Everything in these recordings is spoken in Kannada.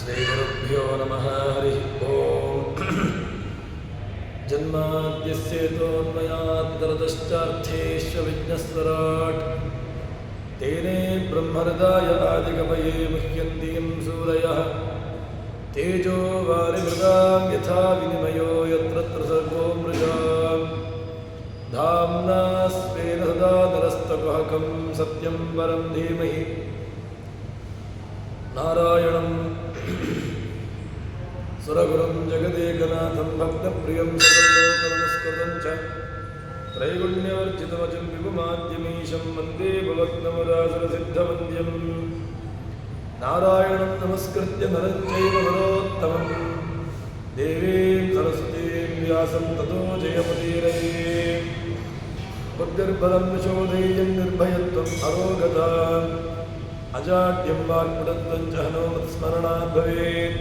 श्रीगुरुभ्यो नमः हरि ओम् जन्माद्यस्येतोन्मयाद्गरतश्चार्थेष्वविघ्नस्वराट् तेने ब्रह्महृदाय आदिकवये मुह्यन्तीं सूरयः तेजो वारिमृदां यथा विनिमयो यत्र सर्गो मृजां धाम्ना स्वेन सदा नरस्तकुहकं सत्यं परं धीमहि नारायणं सुरगुरुं जगदेकनाथं भक्तप्रियं सकललोकनमस्कृतं च त्रैगुण्यवर्जितमजं विभुमाद्यमीशं वन्दे भवत्नवरासरसिद्धवन्द्यं नारायणं नमस्कृत्य नरं चैव नरोत्तमं देवीं सरस्वतीं व्यासं ततो जयमुदीरये बुद्धिर्बलं शोधेयं निर्भयत्वम् अरोगता अजाड्यं वाक्मुदन्तं च हनोमत्स्मरणात् भवेत्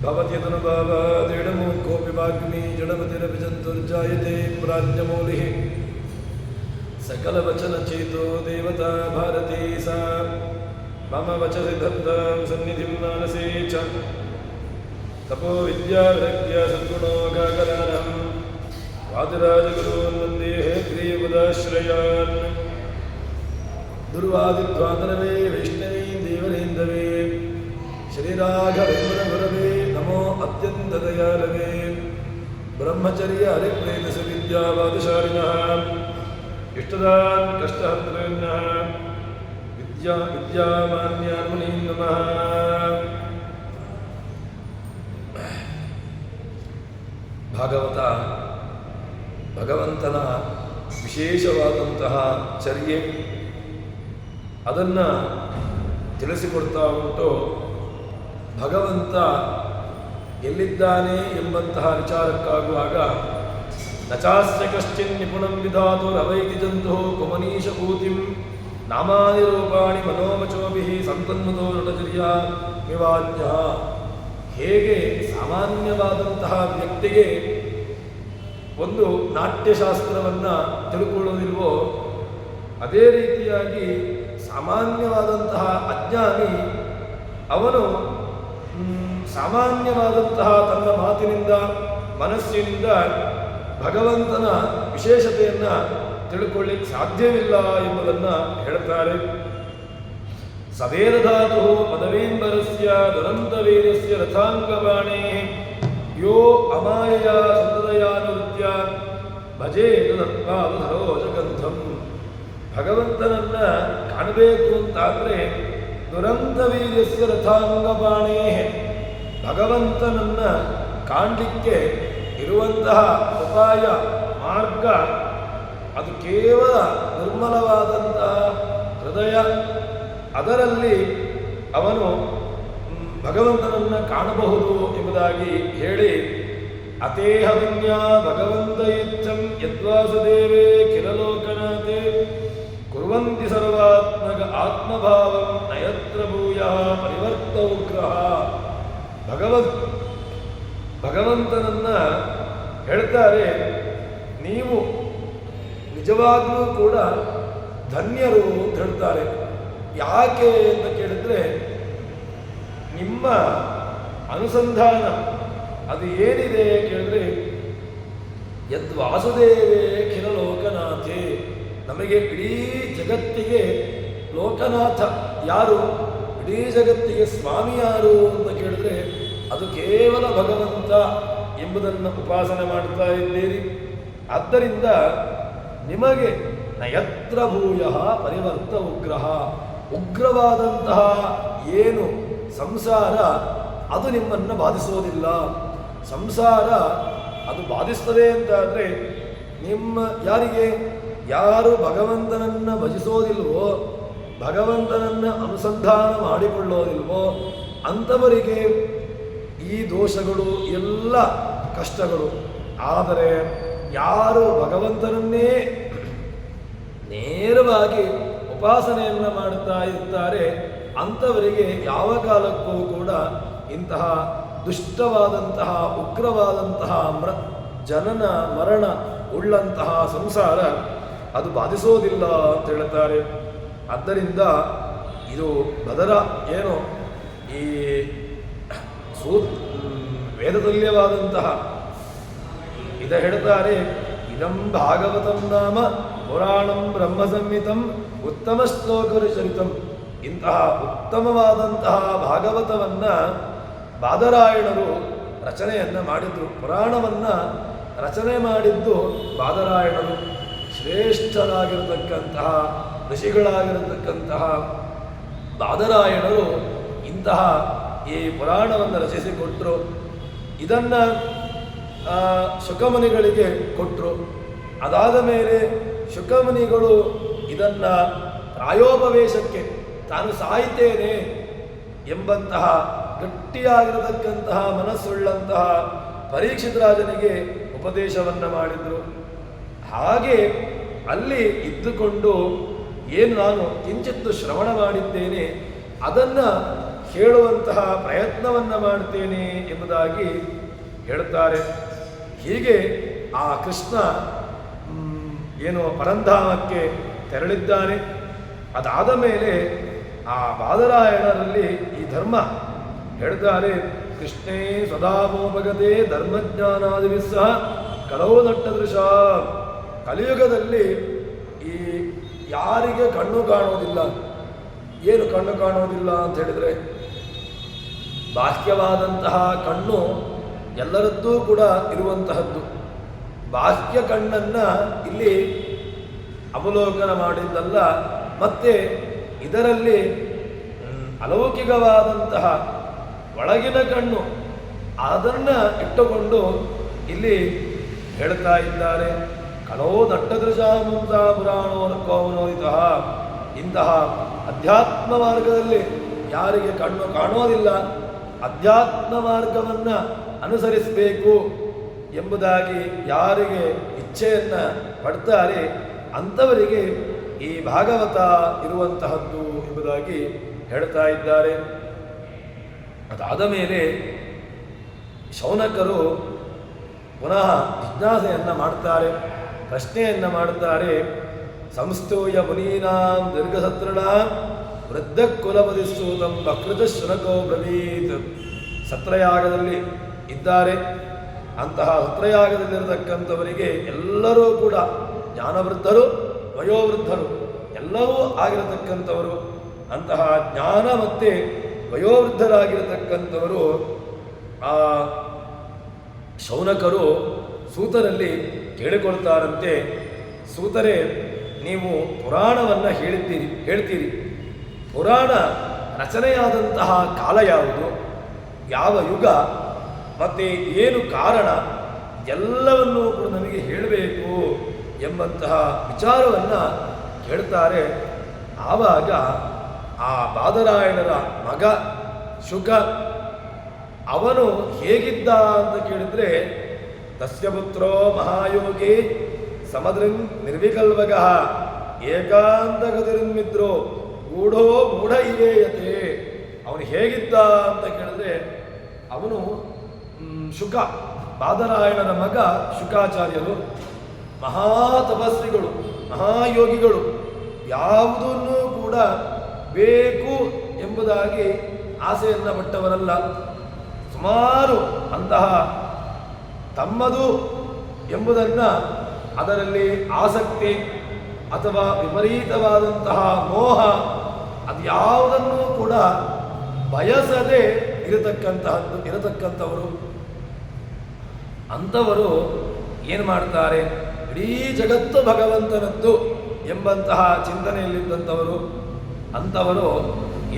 भवत्यतनुभावादिडमो कोऽपि वाग्मी जडमतिरपि जन्तुर्जायते प्राज्ञमौलिः सकलवचनचेतो देवता भारती सा मम वचसि धत्तां सन्निधिं मानसे च तपो विद्याविरक्त्या सद्गुणोगाकरानं वादिराजगुरून् वन्दे हयग्रीवपदाश्रयान् दुर्वादिध्वातरवे वैष्णवी देवरेन्दवे श्रीराघवेन्द्रगुरवे नमो अत्यन्तदयालवे ब्रह्मचर्य हरिप्रेतसविद्यावादशालिनः इष्टदान् कष्टहर्तॄन्नः विद्यामान्यान् मुनीन् नमः। ಭಾಗವತ ಭಗವಂತನ ವಿಶೇಷವಾದಂತಹ ಚರ್ಯೆ ಅದನ್ನು ತಿಳಿಸಿಕೊಡ್ತಾ ಉಂಟು. ಭಗವಂತ ಎಲ್ಲಿದ್ದಾನೆ ಎಂಬಂತಹ ವಿಚಾರಕ್ಕಾಗುವಾಗ ನಚಾಸ್ಯ ಕಶ್ಚಿನ್ ನಿಪುಣಂ ವಿಧಾತು ರವೈತಿ ಜಂತು ಕುಮನೀಶ ಕೂತಿಂ ನಾಮಾನಿ ರೂಪಾಣಿ ಮನೋವಚೋಭಿಃ ಸಂತನ್ಮತೋ ನಟಚರ್ಯ ವಿವಾಜ್ಯ. ಹೇಗೆ ಸಾಮಾನ್ಯವಾದಂತಹ ವ್ಯಕ್ತಿಗೆ ಒಂದು ನಾಟ್ಯಶಾಸ್ತ್ರವನ್ನು ತಿಳ್ಕೊಳ್ಳೋದಿಲ್ವೋ ಅದೇ ರೀತಿಯಾಗಿ ಸಾಮಾನ್ಯವಾದಂತಹ ಅಜ್ಞಾನಿ ಅವನು ಸಾಮಾನ್ಯವಾದಂತಹ ತನ್ನ ಮಾತಿನಿಂದ ಮನಸ್ಸಿನಿಂದ ಭಗವಂತನ ವಿಶೇಷತೆಯನ್ನು ತಿಳ್ಕೊಳ್ಳಿಕ್ಕೆ ಸಾಧ್ಯವಿಲ್ಲ ಎಂಬುದನ್ನು ಹೇಳ್ತಾರೆ. ಸವೇರಧಾತು ಪದವೀಂಬರಸ್ಯ ದುರಂತವೀರ್ಯಸ್ಯ ರಥಾಂಗಬಾಣೇ ಯೋ ಅಮಾಯಯ ಸಂತದಯಾನುವೃತ್ಯ ಭಜೇತು ತತ್ಪಾದಸರೋಜಗಂಧಂ. ಭಗವಂತನನ್ನು ಕಾಣಬೇಕು ಅಂತಾದರೆ ದುರಂತವೀರ್ಯಸ್ಯ ರಥಾಂಗಬಾಣೇ, ಭಗವಂತನನ್ನು ಕಾಣಲಿಕ್ಕೆ ಇರುವಂತಹ ಉಪಾಯ ಮಾರ್ಗ ಅದು ಕೇವಲ ನಿರ್ಮಲವಾದಂತಹ ಹೃದಯ. ಅದರಲ್ಲಿ ಅವನು ಭಗವಂತನನ್ನು ಕಾಣಬಹುದು ಎಂಬುದಾಗಿ ಹೇಳಿ ಅತೇಹವಿನ್ಯ ಭಗವಂತ ಇಚ್ಛಂ ಯದ್ವಾಸುದೇವೇ ಕಿಲಲೋಕನಾಥೇ ಕುರ್ವಂತಿ ಸರ್ವಾತ್ಮಕ ಆತ್ಮಭಾವಂ ನಯತ್ರ ಭೂಯಃ ಪರಿವರ್ತ ಉಗ್ರಹ. ಭಗವಂತನನ್ನು ಹೇಳ್ತಾರೆ, ನೀವು ನಿಜವಾಗಲೂ ಕೂಡ ಧನ್ಯರು ಅಂತ ಹೇಳ್ತಾರೆ. ಯಾಕೆ ಅಂತ ಕೇಳಿದ್ರೆ ನಿಮ್ಮ ಅನುಸಂಧಾನ ಅದು ಏನಿದೆ ಕೇಳಿದ್ರೆ ಯದ್ವಾಸುದೇವೇ ಖಿಲ ಲೋಕನಾಥೇ, ನಮಗೆ ಇಡೀ ಜಗತ್ತಿಗೆ ಲೋಕನಾಥ ಯಾರು, ಇಡೀ ಜಗತ್ತಿಗೆ ಸ್ವಾಮಿ ಯಾರು ಅಂತ ಕೇಳಿದ್ರೆ ಅದು ಕೇವಲ ಭಗವಂತ ಎಂಬುದನ್ನು ಉಪಾಸನೆ ಮಾಡ್ತಾ ಇದ್ದೀರಿ. ಆದ್ದರಿಂದ ನಿಮಗೆ ನಯತ್ರ ಭೂಯಃ ಪರಿವರ್ತ ಉಗ್ರಹ, ಉಗ್ರವಾದಂತಹ ಏನು ಸಂಸಾರ ಅದು ನಿಮ್ಮನ್ನು ಬಾಧಿಸೋದಿಲ್ಲ. ಸಂಸಾರ ಅದು ಬಾಧಿಸ್ತದೆ ಅಂತಾದರೆ ನಿಮ್ಮ ಯಾರು ಭಗವಂತನನ್ನು ಭಜಿಸೋದಿಲ್ವೋ, ಭಗವಂತನನ್ನು ಅನುಸಂಧಾನ ಮಾಡಿಕೊಳ್ಳೋದಿಲ್ವೋ ಅಂಥವರಿಗೆ ಈ ದೋಷಗಳು ಎಲ್ಲ ಕಷ್ಟಗಳು. ಆದರೆ ಯಾರು ಭಗವಂತನನ್ನೇ ನೇರವಾಗಿ ಉಪಾಸನೆಯನ್ನು ಮಾಡ್ತಾ ಇರ್ತಾರೆ ಅಂಥವರಿಗೆ ಯಾವ ಕಾಲಕ್ಕೂ ಕೂಡ ಇಂತಹ ದುಷ್ಟವಾದಂತಹ ಉಗ್ರವಾದಂತಹ ಜನನ ಮರಣ ಉಳ್ಳಂತಹ ಸಂಸಾರ ಅದು ಬಾಧಿಸೋದಿಲ್ಲ ಅಂತ ಹೇಳ್ತಾರೆ. ಆದ್ದರಿಂದ ಇದು ಬದರ ಏನು ಈ ವೇದತುಲ್ಯವಾದಂತಹ ಇದ ಹೇಳ್ತಾರೆ. ಇದಂ ಭಾಗವತಂ ನಾಮ ಪುರಾಣಂ ಬ್ರಹ್ಮ ಸಂಹಿತಂ ಉತ್ತಮ ಶ್ಲೋಕರಿಚರಿತಂ. ಇಂತಹ ಉತ್ತಮವಾದಂತಹ ಭಾಗವತವನ್ನ ಬಾದರಾಯಣರು ರಚನೆಯನ್ನು ಮಾಡಿದ್ರು. ಪುರಾಣವನ್ನು ರಚನೆ ಮಾಡಿದ್ದು ಬಾದರಾಯಣರು. ಶ್ರೇಷ್ಠರಾಗಿರತಕ್ಕಂತಹ ಋಷಿಗಳಾಗಿರತಕ್ಕಂತಹ ಬಾದರಾಯಣರು ಇಂತಹ ಈ ಪುರಾಣವನ್ನು ರಚಿಸಿಕೊಟ್ಟರು. ಇದನ್ನು ಶುಕಮುನಿಗಳಿಗೆ ಕೊಟ್ಟರು. ಅದಾದ ಮೇಲೆ ಶುಕಮುನಿಗಳು ಇದನ್ನು ಪ್ರಾಯೋಪವೇಶಕ್ಕೆ ತಾನು ಸಾಯ್ತೇನೆ ಎಂಬಂತಹ ಗಟ್ಟಿಯಾಗಿರತಕ್ಕಂತಹ ಮನಸ್ಸುಳ್ಳಂತಹ ಪರೀಕ್ಷಿತ ರಾಜನಿಗೆ ಉಪದೇಶವನ್ನು ಮಾಡಿದರು. ಹಾಗೆ ಅಲ್ಲಿ ಇದ್ದುಕೊಂಡು ಏನು ನಾನು ಕಿಂಚಿತ್ತು ಶ್ರವಣ ಮಾಡಿದ್ದೇನೆ ಅದನ್ನು ಹೇಳುವಂತಹ ಪ್ರಯತ್ನವನ್ನು ಮಾಡ್ತೇನೆ ಎಂಬುದಾಗಿ ಹೇಳುತ್ತಾರೆ. ಹೀಗೆ ಆ ಕೃಷ್ಣ ಏನು ಪರಂಧಾಮಕ್ಕೆ ತೆರಳಿದ್ದಾನೆ. ಅದಾದ ಮೇಲೆ ಆ ಬಾದರಾಯಣರಲ್ಲಿ ಈ ಧರ್ಮ ಹೇಳ್ತಾರೆ. ಕೃಷ್ಣೇ ಸದಾಮೋಪಗತೆ ಧರ್ಮಜ್ಞಾನಾದಿ ಸಹ ಕಲವು ನಟ್ಟದೃಶ. ಕಲಿಯುಗದಲ್ಲಿ ಈ ಯಾರಿಗೆ ಕಣ್ಣು ಕಾಣೋದಿಲ್ಲ, ಏನು ಕಣ್ಣು ಕಾಣೋದಿಲ್ಲ ಅಂತ ಹೇಳಿದರೆ ಬಾಹ್ಯವಾದಂತಹ ಕಣ್ಣು ಎಲ್ಲರದ್ದೂ ಕೂಡ ಇರುವಂತಹದ್ದು. ಬಾಹ್ಯ ಕಣ್ಣನ್ನು ಇಲ್ಲಿ ಅವಲೋಕನ ಮಾಡಿದ್ದಲ್ಲ, ಮತ್ತೆ ಇದರಲ್ಲಿ ಅಲೌಕಿಕವಾದಂತಹ ಒಳಗಿನ ಕಣ್ಣು ಅದನ್ನು ಇಟ್ಟುಕೊಂಡು ಇಲ್ಲಿ ಹೇಳ್ತಾ ಇದ್ದಾರೆ. ಕಲೋ ದಟ್ಟದೃಶ ಮುಂತ ಪುರಾಣೋ ಕೋಮನೋದಿತಃ. ಇಂತಹ ಅಧ್ಯಾತ್ಮ ಮಾರ್ಗದಲ್ಲಿ ಯಾರಿಗೆ ಕಣ್ಣು ಕಾಣೋದಿಲ್ಲ, ಅಧ್ಯಾತ್ಮ ಮಾರ್ಗವನ್ನು ಅನುಸರಿಸಬೇಕು ಎಂಬುದಾಗಿ ಯಾರಿಗೆ ಇಚ್ಛೆಯನ್ನು ಪಡ್ತಾರೆ ಅಂಥವರಿಗೆ ಈ ಭಾಗವತ ಇರುವಂತಹದ್ದು ಎಂಬುದಾಗಿ ಹೇಳ್ತಾ ಇದ್ದಾರೆ. ಅದಾದ ಮೇಲೆ ಶೌನಕರು ಪುನಃ ಜಿಜ್ಞಾಸೆಯನ್ನು ಮಾಡ್ತಾರೆ, ಪ್ರಶ್ನೆಯನ್ನು ಮಾಡುತ್ತಾರೆ. ಸಂಸ್ಥೂಯ ಮುನೀನಾಂ ದೀರ್ಘಸತ್ರಣ ವೃದ್ಧ ಕುಲಪದಿಸೂತಂ ಬಕೃತ ಶುನಕೋ ಬ್ರವೀತ್. ಸತ್ರಯಾಗದಲ್ಲಿ ಇದ್ದಾರೆ. ಅಂತಹ ಸತ್ರಯಾಗದಲ್ಲಿರತಕ್ಕಂಥವರಿಗೆ ಎಲ್ಲರೂ ಕೂಡ ಜ್ಞಾನವೃದ್ಧರು ವಯೋವೃದ್ಧರು ಎಲ್ಲರೂ ಆಗಿರತಕ್ಕಂಥವರು. ಅಂತಹ ಜ್ಞಾನ ಮತ್ತು ವಯೋವೃದ್ಧರಾಗಿರತಕ್ಕಂಥವರು ಆ ಶೌನಕರು ಸೂತರಲ್ಲಿ ಕೇಳಿಕೊಳ್ತಾರಂತೆ. ಸೂತರೇ, ನೀವು ಪುರಾಣವನ್ನು ಹೇಳ್ತೀರಿ. ಪುರಾಣ ರಚನೆಯಾದಂತಹ ಕಾಲ ಯಾವುದು, ಯಾವ ಯುಗ, ಮತ್ತು ಏನು ಕಾರಣ ಎಲ್ಲವನ್ನೂ ಕೂಡ ನಮಗೆ ಹೇಳಬೇಕು ಎಂಬಂತಹ ವಿಚಾರವನ್ನು ಹೇಳ್ತಾರೆ. ಆವಾಗ ಆ ಬಾದರಾಯಣರ ಮಗ ಶುಕ ಅವನು ಹೇಗಿದ್ದ ಅಂತ ಕೇಳಿದರೆ, ತಸ್ಯ ಪುತ್ರೋ ಮಹಾಯೋಗಿ ಸಮದೃಂಗ್ ನಿರ್ವಿಕಲ್ವಗ ಏಕಾಂತಗತಿರ್ಮಿದ್ರೋ ಗೂಢೋ ಮೂಢ ಇವೇಯತೆ. ಅವನು ಹೇಗಿದ್ದ ಅಂತ ಕೇಳಿದ್ರೆ ಅವನು ಶುಕ, ಬಾದರಾಯಣನ ಮಗ ಶುಕಾಚಾರ್ಯರು ಮಹಾತಪಸ್ವಿಗಳು, ಮಹಾಯೋಗಿಗಳು. ಯಾವುದನ್ನೂ ಕೂಡ ಬೇಕು ಎಂಬುದಾಗಿ ಆಸೆಯನ್ನು ಪಟ್ಟವರಲ್ಲ. ಸುಮಾರು ಅಂತಹ ತಮ್ಮದು ಎಂಬುದನ್ನು ಅದರಲ್ಲಿ ಆಸಕ್ತಿ ಅಥವಾ ವಿಪರೀತವಾದಂತಹ ಮೋಹ ಅದ್ಯಾವುದನ್ನೂ ಕೂಡ ಬಯಸದೆ ಇರತಕ್ಕಂಥವರು. ಅಂಥವರು ಏನು ಮಾಡ್ತಾರೆ, ಇಡೀ ಜಗತ್ತು ಭಗವಂತನದ್ದು ಎಂಬಂತಹ ಚಿಂತನೆಯಲ್ಲಿದ್ದಂಥವರು. ಅಂಥವರು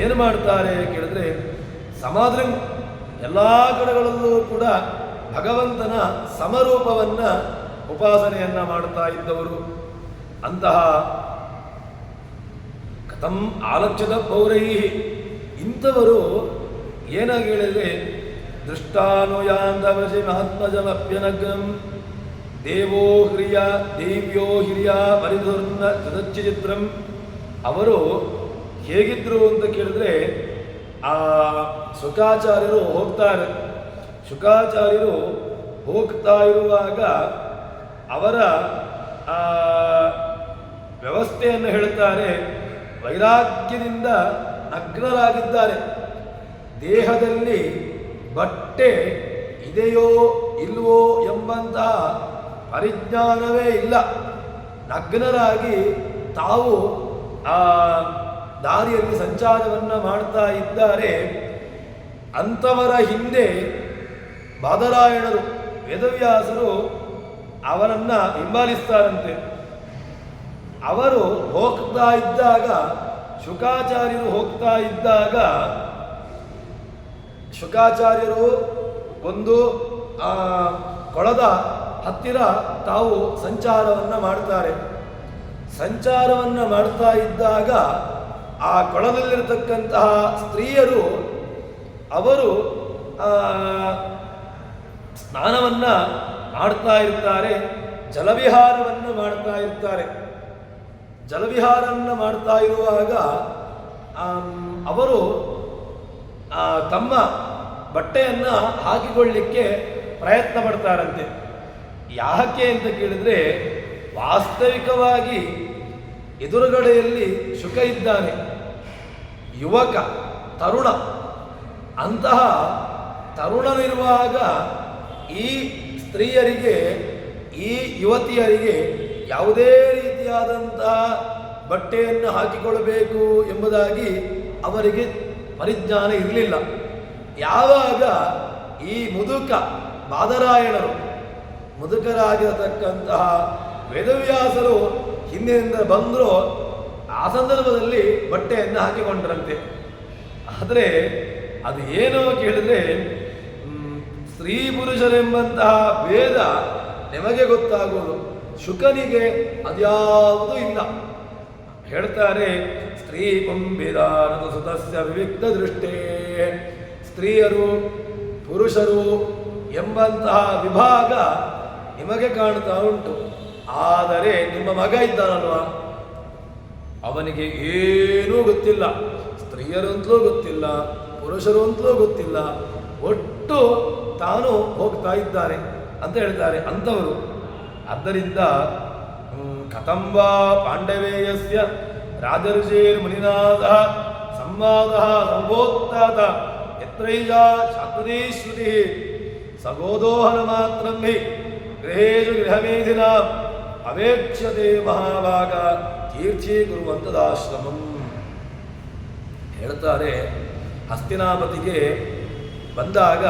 ಏನು ಮಾಡ್ತಾರೆ ಕೇಳಿದ್ರೆ, ಸಮಾಧಿ ಎಲ್ಲ ಕಡೆಗಳಲ್ಲೂ ಕೂಡ ಭಗವಂತನ ಸಮರೂಪವನ್ನು ಉಪಾಸನೆಯನ್ನು ಮಾಡ್ತಾ ಇದ್ದವರು. ಅಂತಹ ಕಥಂ ಆಲಕ್ಷ್ಯದ ಪೌರೈ ಇಂಥವರು ಏನಾಗಿ ಹೇಳಿದರೆ, ದೃಷ್ಟಾನುಯಾಂಧವಶಿ ಮಹಾತ್ಮಜಮಪ್ಯನಗ್ರಂ ದೇವೋ ದೇವ್ಯೋ ಹಿರಿಯ ಪರಿಧುರ್ನ ಚಿತ್ರಂ. ಅವರು ಹೇಗಿದ್ರು ಅಂತ ಕೇಳಿದ್ರೆ, ಆ ಶುಕಾಚಾರ್ಯರು ಹೋಗ್ತಾರೆ. ಶುಕಾಚಾರ್ಯರು ಹೋಗ್ತಾ ಇರುವಾಗ ಅವರ ವ್ಯವಸ್ಥೆಯನ್ನು ಹೇಳ್ತಾರೆ. ವೈರಾಗ್ಯದಿಂದ ನಗ್ನರಾಗಿದ್ದಾರೆ. ದೇಹದಲ್ಲಿ ಬಟ್ಟೆ ಇದೆಯೋ ಇಲ್ವೋ ಎಂಬಂತಹ ಪರಿಜ್ಞಾನವೇ ಇಲ್ಲ. ನಗ್ನರಾಗಿ ತಾವು ಆ ದಾರಿಯಲ್ಲಿ ಸಂಚಾರವನ್ನು ಮಾಡ್ತಾ ಇದ್ದಾರೆ. ಅಂಥವರ ಹಿಂದೆ ಬಾದರಾಯಣರು ವೇದವ್ಯಾಸರು ಅವರನ್ನು ಹಿಂಬಾಲಿಸ್ತಾರಂತೆ. ಅವರು ಹೋಗ್ತಾ ಇದ್ದಾಗ, ಶುಕಾಚಾರ್ಯರು ಹೋಗ್ತಾ ಇದ್ದಾಗ, ಶುಕಾಚಾರ್ಯರು ಒಂದು ಕೊಳದ ಹತ್ತಿರ ತಾವು ಸಂಚಾರವನ್ನು ಮಾಡ್ತಾರೆ. ಸಂಚಾರವನ್ನು ಮಾಡ್ತಾ ಇದ್ದಾಗ ಆ ಕೊಳದಲ್ಲಿರತಕ್ಕಂತಹ ಸ್ತ್ರೀಯರು ಅವರು ಸ್ನಾನವನ್ನು ಮಾಡ್ತಾ ಇರ್ತಾರೆ, ಜಲವಿಹಾರವನ್ನು ಮಾಡ್ತಾ ಇರ್ತಾರೆ. ಜಲವಿಹಾರವನ್ನು ಮಾಡ್ತಾ ಇರುವಾಗ ಅವರು ತಮ್ಮ ಬಟ್ಟೆಯನ್ನು ಹಾಕಿಕೊಳ್ಳಿಕ್ಕೆ ಪ್ರಯತ್ನ ಪಡ್ತಾರಂತೆ. ಯಾಕೆ ಅಂತ ಕೇಳಿದ್ರೆ, ವಾಸ್ತವಿಕವಾಗಿ ಎದುರುಗಡೆಯಲ್ಲಿ ಶುಕ ಇದ್ದಾನೆ, ಯುವಕ, ತರುಣ. ಅಂತಹ ತರುಣನಿರುವಾಗ ಈ ಸ್ತ್ರೀಯರಿಗೆ, ಈ ಯುವತಿಯರಿಗೆ ಯಾವುದೇ ರೀತಿಯಾದಂತಹ ಬಟ್ಟೆಯನ್ನು ಹಾಕಿಕೊಳ್ಳಬೇಕು ಎಂಬುದಾಗಿ ಅವರಿಗೆ ಪರಿಜ್ಞಾನ ಇರಲಿಲ್ಲ. ಯಾವಾಗ ಈ ಮುದುಕ ಬಾದರಾಯಣರು, ಮುದುಕರಾಗಿರತಕ್ಕಂತಹ ವೇದವ್ಯಾಸರು ಹಿಂದಿನಿಂದ ಬಂದರೂ ಆ ಸಂದರ್ಭದಲ್ಲಿ ಬಟ್ಟೆಯನ್ನು ಹಾಕಿಕೊಂಡ್ರಂತೆ. ಆದರೆ ಅದು ಏನೋ ಕೇಳಿದ್ರೆ, ಸ್ತ್ರೀ ಪುರುಷರೆಂಬಂತಹ ಭೇದ ನಿಮಗೆ ಗೊತ್ತಾಗುವುದು, ಶುಕನಿಗೆ ಅದ್ಯಾವುದೂ ಇಲ್ಲ. ಹೇಳ್ತಾರೆ, ಸ್ತ್ರೀ ಪುಂಬಿದಾನದ ಸುತಸ್ಯ ವಿವಿಕ್ತ ದೃಷ್ಟೇ, ಸ್ತ್ರೀಯರು ಪುರುಷರು ಎಂಬಂತಹ ವಿಭಾಗ ನಿಮಗೆ ಕಾಣ್ತಾ ಉಂಟು. ಆದರೆ ನಿಮ್ಮ ಮಗ ಇದ್ದಾನಲ್ವ, ಅವನಿಗೆ ಏನೂ ಗೊತ್ತಿಲ್ಲ. ಸ್ತ್ರೀಯರು ಅಂತಲೂ ಗೊತ್ತಿಲ್ಲ, ಪುರುಷರು ಅಂತಲೂ ಗೊತ್ತಿಲ್ಲ, ಒಟ್ಟು ತಾನು ಹೋಗ್ತಾ ಇದ್ದಾನೆ ಅಂತ ಹೇಳ್ತಾರೆ ಅಂಥವರು. ಆದ್ದರಿಂದ ಕಥಂವಾ ಪಾಂಡವೇಯಸ್ಯ ರಾಜರ್ಷೇರ್ ಮುನಿನಾಥ ಸಂವಾದ ಸಂಬೋತ್ತಾತ ಯತ್ರೈಜಾ ಶಾಸ್ತ್ರದೇಶ್ರುತಿ ಸಗೋದೋಹನ ಮಾತ್ರಂ ಹಿ ಗೃಹೇಶು ಗೃಹಮೇಧಿನ ಅವೇಕ್ಷತೆ ಮಹಾಭಾಗ ತೀರ್ಥೀಕುರುವಂತದಾಶ್ರಮಂ. ಹೇಳ್ತಾರೆ, ಹಸ್ತಿನಾಪತಿಗೆ ಬಂದಾಗ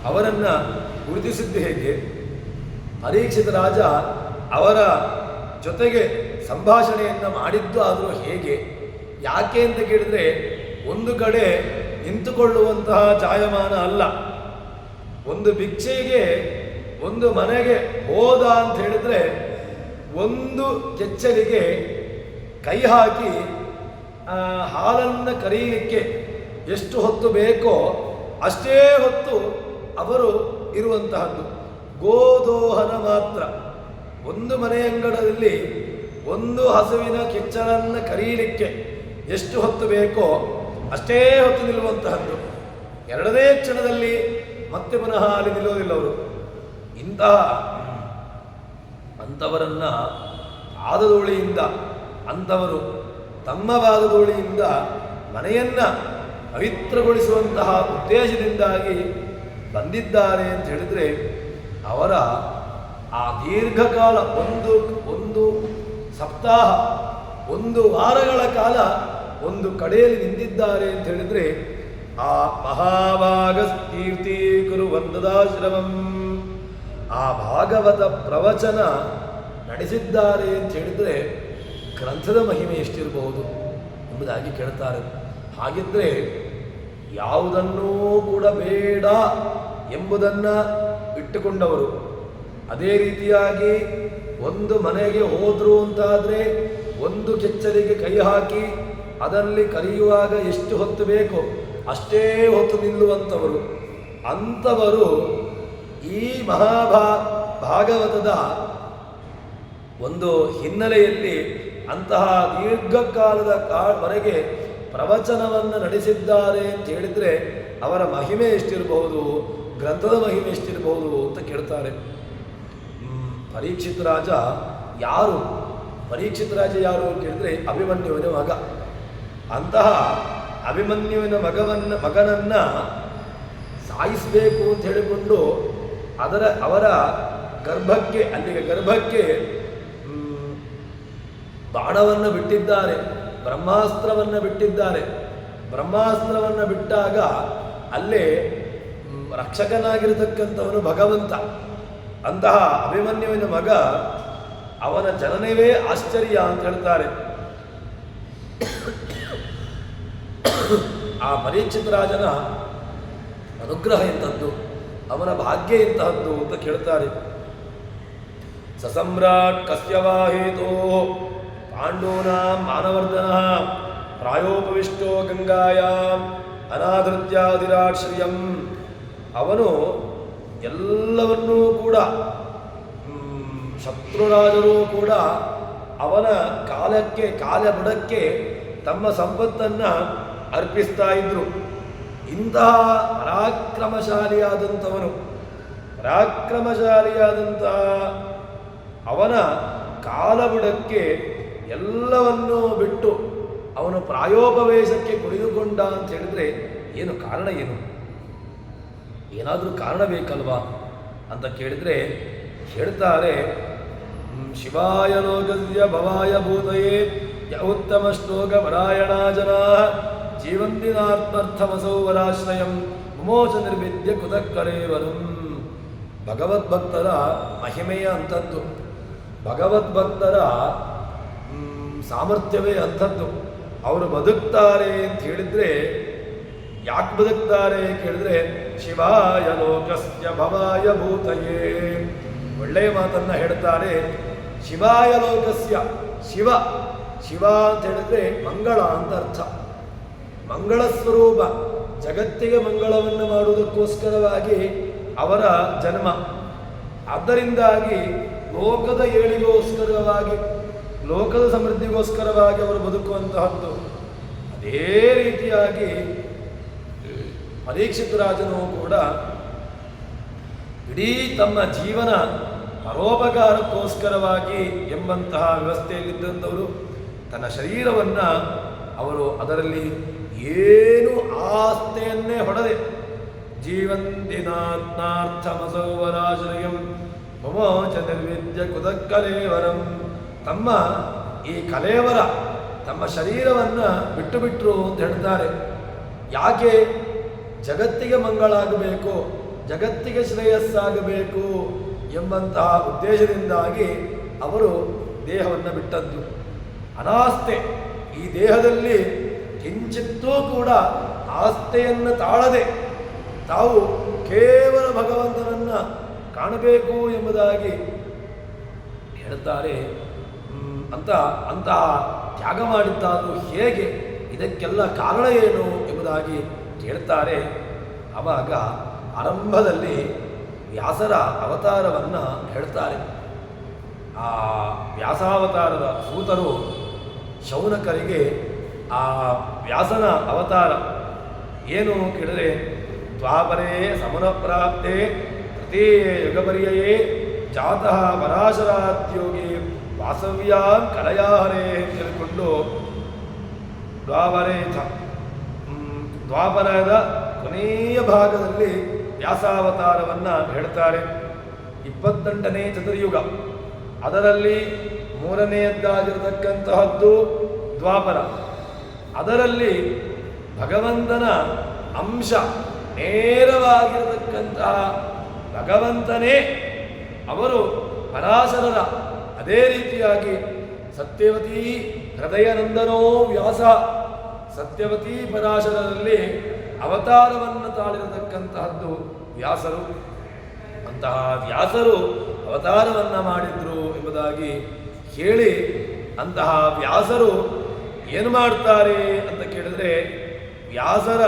ಅವರನ್ನು ಗುರುತಿಸಿದ್ದು ಹೇಗೆ? ಪರೀಕ್ಷಿತ ರಾಜ ಅವರ ಜೊತೆಗೆ ಸಂಭಾಷಣೆಯನ್ನು ಮಾಡಿದ್ದು ಆದರೂ ಹೇಗೆ? ಯಾಕೆ ಅಂತ ಕೇಳಿದರೆ, ಒಂದು ಕಡೆ ನಿಂತುಕೊಳ್ಳುವಂತಹ ಜಾಯಮಾನ ಅಲ್ಲ. ಒಂದು ಭಿಕ್ಷೆಗೆ ಒಂದು ಮನೆಗೆ ಹೋದ ಅಂತ ಹೇಳಿದ್ರೆ, ಒಂದು ಕೆಚ್ಚಲಿಗೆ ಕೈ ಹಾಕಿ ಹಾಲನ್ನು ಕರೀಲಿಕ್ಕೆ ಎಷ್ಟು ಹೊತ್ತು ಬೇಕೋ ಅಷ್ಟೇ ಹೊತ್ತು ಅವರು ಇರುವಂತಹದ್ದು. ಗೋದೋಹನ ಮಾತ್ರ. ಒಂದು ಮನೆಯಂಗಡದಲ್ಲಿ ಒಂದು ಹಸುವಿನ ಕೆಚ್ಚಲನ್ನು ಕರೀಲಿಕ್ಕೆ ಎಷ್ಟು ಹೊತ್ತು ಬೇಕೋ ಅಷ್ಟೇ ಹೊತ್ತು ನಿಲ್ಲುವಂತಹದ್ದು. ಎರಡನೇ ಕ್ಷಣದಲ್ಲಿ ಮತ್ತೆ ಪುನಃ ಅಲ್ಲಿ ನಿಲ್ಲೋದಿಲ್ಲ ಅವರು. ಅಂಥವರನ್ನ ಪಾದಧೂಳಿಯಿಂದ, ಅಂಥವರು ತಮ್ಮ ಪಾದಧೂಳಿಯಿಂದ ಮನೆಯನ್ನು ಪವಿತ್ರಗೊಳಿಸುವಂತಹ ಉದ್ದೇಶದಿಂದಾಗಿ ಬಂದಿದ್ದಾರೆ ಅಂತ ಹೇಳಿದರೆ, ಅವರ ಆ ದೀರ್ಘಕಾಲ ಒಂದು ಸಪ್ತಾಹ, ಒಂದು ವಾರಗಳ ಕಾಲ ಒಂದು ಕಡೆಯಲ್ಲಿ ನಿಂತಿದ್ದಾರೆ ಅಂತ ಹೇಳಿದರೆ, ಆ ಮಹಾಭಾಗ ತೀರ್ಥೀಕುರುವಂತದಾಶ್ರಮಂ, ಆ ಭಾಗವತ ಪ್ರವಚನ ನಡೆಸಿದ್ದಾರೆ ಅಂತ ಹೇಳಿದರೆ ಗ್ರಂಥದ ಮಹಿಮೆ ಎಷ್ಟಿರಬಹುದು ಎಂಬುದಾಗಿ ಕೇಳ್ತಾರೆ. ಹಾಗಿದ್ದರೆ ಯಾವುದನ್ನೂ ಕೂಡ ಬೇಡ ಎಂಬುದನ್ನು ಇಟ್ಟುಕೊಂಡವರು, ಅದೇ ರೀತಿಯಾಗಿ ಒಂದು ಮನೆಗೆ ಹೋದರು ಅಂತಾದರೆ ಒಂದು ಕೆಚ್ಚಲಿಗೆ ಕೈ ಹಾಕಿ ಅದರಲ್ಲಿ ಕರೆಯುವಾಗ ಎಷ್ಟು ಹೊತ್ತು ಬೇಕೋ ಅಷ್ಟೇ ಹೊತ್ತು ನಿಲ್ಲುವಂಥವರು. ಅಂಥವರು ಈ ಭಾಗವತದ ಒಂದು ಹಿನ್ನೆಲೆಯಲ್ಲಿ ಅಂತಹ ದೀರ್ಘಕಾಲದ ವರೆಗೆ ಪ್ರವಚನವನ್ನು ನಡೆಸಿದ್ದಾರೆ ಅಂತ ಹೇಳಿದರೆ ಅವರ ಮಹಿಮೆ ಎಷ್ಟಿರಬಹುದು, ಗ್ರಂಥದ ಮಹಿಮೆ ಎಷ್ಟಿರಬಹುದು ಅಂತ ಕೇಳ್ತಾರೆ. ಪರೀಕ್ಷಿತ ರಾಜ ಯಾರು? ಪರೀಕ್ಷಿತ ರಾಜ ಯಾರು ಅಂತ ಹೇಳಿದರೆ ಅಭಿಮನ್ಯುವಿನ ಮಗ. ಅಂತಹ ಅಭಿಮನ್ಯುವಿನ ಮಗನನ್ನ ಸಾಯಿಸಬೇಕು ಅಂತ ಹೇಳಿಕೊಂಡು ಅವರ ಗರ್ಭಕ್ಕೆ ಬಾಣವನ್ನು ಬಿಟ್ಟಿದ್ದಾರೆ, ಬ್ರಹ್ಮಾಸ್ತ್ರವನ್ನು ಬಿಟ್ಟಿದ್ದಾರೆ. ಬ್ರಹ್ಮಾಸ್ತ್ರವನ್ನು ಬಿಟ್ಟಾಗ ಅಲ್ಲೇ ರಕ್ಷಕನಾಗಿರತಕ್ಕಂಥವನು ಭಗವಂತ. ಅಂತಹ ಅಭಿಮನ್ಯುವಿನ ಮಗ, ಅವನ ಜನನವೇ ಆಶ್ಚರ್ಯ ಅಂತ ಹೇಳ್ತಾರೆ. ಆ ಪರೀಕ್ಷಿತ ರಾಜನ ಅನುಗ್ರಹ ಎಂಥದ್ದು, ಅವನ ಭಾಗ್ಯ ಎಂತಹದ್ದು ಅಂತ ಕೇಳ್ತಾರೆ. ಸಸಮ್ರಾಟ್ ಕಸ್ಯವಾಹೇತೋ ಪಾಂಡೂನಾಂ ಮಾನವರ್ಧನ ಪ್ರಾಯೋಪವಿಷ್ಟೋ ಗಂಗಾಯಾಂ ಅನಾಧೃತ್ಯಾದಿರಾಟ್ ಶ್ರಿಯಂ. ಅವನು ಎಲ್ಲವನ್ನೂ ಕೂಡ, ಶತ್ರುರಾಜರೂ ಕೂಡ ಅವನ ಕಾಲಬುಡಕ್ಕೆ ತಮ್ಮ ಸಂಪತ್ತನ್ನು ಅರ್ಪಿಸ್ತಾ ಇದ್ರು. ಇಂತಹ ಪರಾಕ್ರಮಶಾಲಿಯಾದಂತಹ ಅವನ ಕಾಲಬುಡಕ್ಕೆ ಎಲ್ಲವನ್ನೂ ಬಿಟ್ಟು ಅವನು ಪ್ರಾಯೋಪವೇಶಕ್ಕೆ ಕುಡಿದುಕೊಂಡ ಅಂತ ಹೇಳಿದ್ರೆ ಏನು ಕಾರಣ? ಏನಾದರೂ ಕಾರಣ ಬೇಕಲ್ವಾ ಅಂತ ಕೇಳಿದರೆ ಹೇಳ್ತಾರೆ, ಶಿವಾಯ ಲೋಕಸ್ಯ ಭವಾಯ ಭೂತಯೇ ಯ ಉತ್ತಮ ಶ್ಲೋಕ ಪರಾಯಣ ಜನ ಜೀವಂತಿನಾತ್ಮರ್ಥಮಸೌ ವರಾಶ್ರಯಂ ಮುಮೋಚ ನಿರ್ವಿದ್ಯ ಕುತಕ್ಕರೇವರಂ. ಭಗವದ್ಭಕ್ತರ ಮಹಿಮೆಯ ಅಂಥದ್ದು, ಭಗವದ್ಭಕ್ತರ ಸಾಮರ್ಥ್ಯವೇ ಅಂಥದ್ದು. ಅವರು ಬದುಕ್ತಾರೆ ಅಂತ ಹೇಳಿದರೆ ಯಾಕೆ ಬದುಕ್ತಾರೆ ಕೇಳಿದ್ರೆ, ಶಿವಾಯ ಲೋಕಸ್ಯ ಭವಾಯ ಭೂತಯೇ. ಒಳ್ಳೆಯ ಮಾತನ್ನು ಹೇಳ್ತಾರೆ. ಶಿವಾಯ ಲೋಕಸ್ಯ, ಶಿವ ಅಂತ ಹೇಳಿದ್ರೆ ಮಂಗಳ ಅಂತ ಅರ್ಥ. ಮಂಗಳ ಸ್ವರೂಪ, ಜಗತ್ತಿಗೆ ಮಂಗಳವನ್ನು ಮಾಡುವುದಕ್ಕೋಸ್ಕರವಾಗಿ ಅವರ ಜನ್ಮ. ಆದ್ದರಿಂದಾಗಿ ಲೋಕದ ಏಳಿಗೋಸ್ಕರವಾಗಿ, ಲೋಕದ ಸಮೃದ್ಧಿಗೋಸ್ಕರವಾಗಿ ಅವರು ಬದುಕುವಂತಹದ್ದು. ಅದೇ ರೀತಿಯಾಗಿ ಪರೀಕ್ಷಿತ ರಾಜನು ಕೂಡ ಇಡೀ ತಮ್ಮ ಜೀವನ ಪರೋಪಕಾರಕ್ಕೋಸ್ಕರವಾಗಿ ಎಂಬಂತಹ ವ್ಯವಸ್ಥೆಯಲ್ಲಿದ್ದಂಥವರು ತನ್ನ ಶರೀರವನ್ನು ಅವರು ಅದರಲ್ಲಿ ಏನು ಆಸ್ತೆಯನ್ನೇ ಹೊಡೆದೆ ಜೀವಂತಿನಾತ್ಮಾರ್ಥಮಸೌವರಾಶ್ರಯಂ ಮಮೋಚ ನಿರ್ವಿದ್ಯ ಕುತಕ್ಕಲೇವರಂ. ತಮ್ಮ ಈ ಕಲೇವರ ತಮ್ಮ ಶರೀರವನ್ನು ಬಿಟ್ಟರು ಅಂತ ಹೇಳ್ತಾರೆ. ಯಾಕೆ? ಜಗತ್ತಿಗೆ ಮಂಗಳಾಗಬೇಕು, ಜಗತ್ತಿಗೆ ಶ್ರೇಯಸ್ಸಾಗಬೇಕು ಎಂಬಂತಹ ಉದ್ದೇಶದಿಂದಾಗಿ ಅವರು ದೇಹವನ್ನು ಬಿಟ್ಟದ್ದು. ಅನಾಸ್ತೆ, ಈ ದೇಹದಲ್ಲಿ ಕಿಂಚಿತ್ತೂ ಕೂಡ ಆಸ್ತೆಯನ್ನು ತಾಳದೆ ತಾವು ಕೇವಲ ಭಗವಂತನನ್ನು ಕಾಣಬೇಕು ಎಂಬುದಾಗಿ ಹೇಳ್ತಾರೆ. ಅಂತಹ ತ್ಯಾಗ ಮಾಡಿದ್ದಾದರೂ ಹೇಗೆ, ಇದಕ್ಕೆಲ್ಲ ಕಾರಣ ಏನು ಎಂಬುದಾಗಿ ಕೇಳ್ತಾರೆ. ಆವಾಗ ಆರಂಭದಲ್ಲಿ ವ್ಯಾಸರ ಅವತಾರವನ್ನು ಹೇಳ್ತಾರೆ. ಆ ವ್ಯಾಸಾವತಾರದ ಸೂತರು ಶೌನಕರಿಗೆ ಆ ವ್ಯಾಸನ ಅವತಾರ ಏನು ಕೇಳಿದರೆ, ದ್ವಾಪರೇ ಸಮನಪ್ರಾಪ್ತೆ ತೃತೀಯೇ ಯುಗಪರ್ಯಯೇ ಜಾತಃ ಪರಾಶರಾದ್ಯೋಗಿ ವಾಸವ್ಯಾಂ ಕಲಯಾಹರೇ ಅಂತ ಹೇಳಿಕೊಂಡು ದ್ವಾಪರದ ಕೊನೆಯ ಭಾಗದಲ್ಲಿ ವ್ಯಾಸಾವತಾರವನ್ನು ಹೇಳ್ತಾರೆ. 28ನೇ ಚತುರ್ಯುಗ, ಅದರಲ್ಲಿ 3ನೇಯದ್ದಾಗಿರತಕ್ಕಂತಹದ್ದು ದ್ವಾಪರ. ಅದರಲ್ಲಿ ಭಗವಂತನ ಅಂಶ ನೇರವಾಗಿರತಕ್ಕಂತಹ ಭಗವಂತನೇ ಅವರು ಪರಾಶರರ. ಅದೇ ರೀತಿಯಾಗಿ ಸತ್ಯವತಿ ಹೃದಯನಂದನೋ ವ್ಯಾಸ, ಸತ್ಯವತಿ ಪರಾಶರರಲ್ಲಿ ಅವತಾರವನ್ನು ತಾಳಿರತಕ್ಕಂತಹದ್ದು ವ್ಯಾಸರು. ಅಂತಹ ವ್ಯಾಸರು ಅವತಾರವನ್ನು ಮಾಡಿದ್ರು ಎಂಬುದಾಗಿ ಹೇಳಿ, ಅಂತಹ ವ್ಯಾಸರು ಏನು ಮಾಡ್ತಾರೆ ಅಂತ ಕೇಳಿದ್ರೆ, ವ್ಯಾಸರ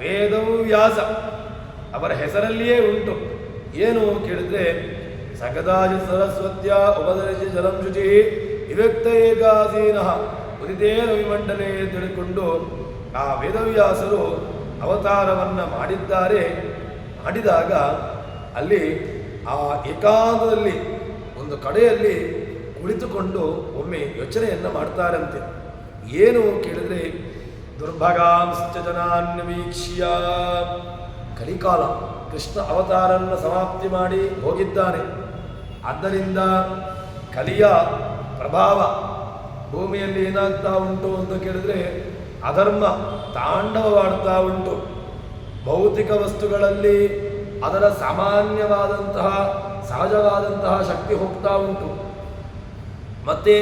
ವೇದವು ವ್ಯಾಸ ಅವರ ಹೆಸರಲ್ಲಿಯೇ ಉಂಟು. ಏನು ಕೇಳಿದ್ರೆ, ಸಕದಾಜಿ ಸರಸ್ವತ್ಯ ಉಪದರ್ಶಿ ಜಲಂ ಶುಚಿ ವಿವ್ಯಕ್ತ ಏಕಾಸೀನಃ ಉದಿತೇ ರವಿಮಂಡಲೇ ತಿಳಿಕೊಂಡು ಆ ವೇದವ್ಯಾಸರು ಅವತಾರವನ್ನು ಮಾಡಿದ್ದಾರೆ. ಮಾಡಿದಾಗ ಅಲ್ಲಿ ಆ ಏಕಾಂತದಲ್ಲಿ ಒಂದು ಕಡೆಯಲ್ಲಿ ಕುಳಿತುಕೊಂಡು ಒಮ್ಮೆ ಯೋಚನೆಯನ್ನು ಮಾಡ್ತಾರಂತೆ. ಏನು ಕೇಳಿದರೆ, ದುರ್ಭಗಾಂಶ್ಚ ಜನಾನ್ವೀಕ್ಷ್ಯ. ಕಲಿಕಾಲ ಕೃಷ್ಣ ಅವತಾರನ್ನು ಸಮಾಪ್ತಿ ಮಾಡಿ ಹೋಗಿದ್ದಾನೆ. ಆದ್ದರಿಂದ ಕಲಿಯ ಪ್ರಭಾವ ಭೂಮಿಯಲ್ಲಿ ಏನಾಗ್ತಾ ಉಂಟು ಅಂತ ಕೇಳಿದ್ರೆ ಅಧರ್ಮ ತಾಂಡವವಾಡ್ತಾ ಉಂಟು. ಭೌತಿಕ ವಸ್ತುಗಳಲ್ಲಿ ಅದರ ಸಾಮಾನ್ಯವಾದಂತಹ ಸಹಜವಾದಂತಹ ಶಕ್ತಿ ಹೋಗ್ತಾ ಉಂಟು. ಮತ್ತೆ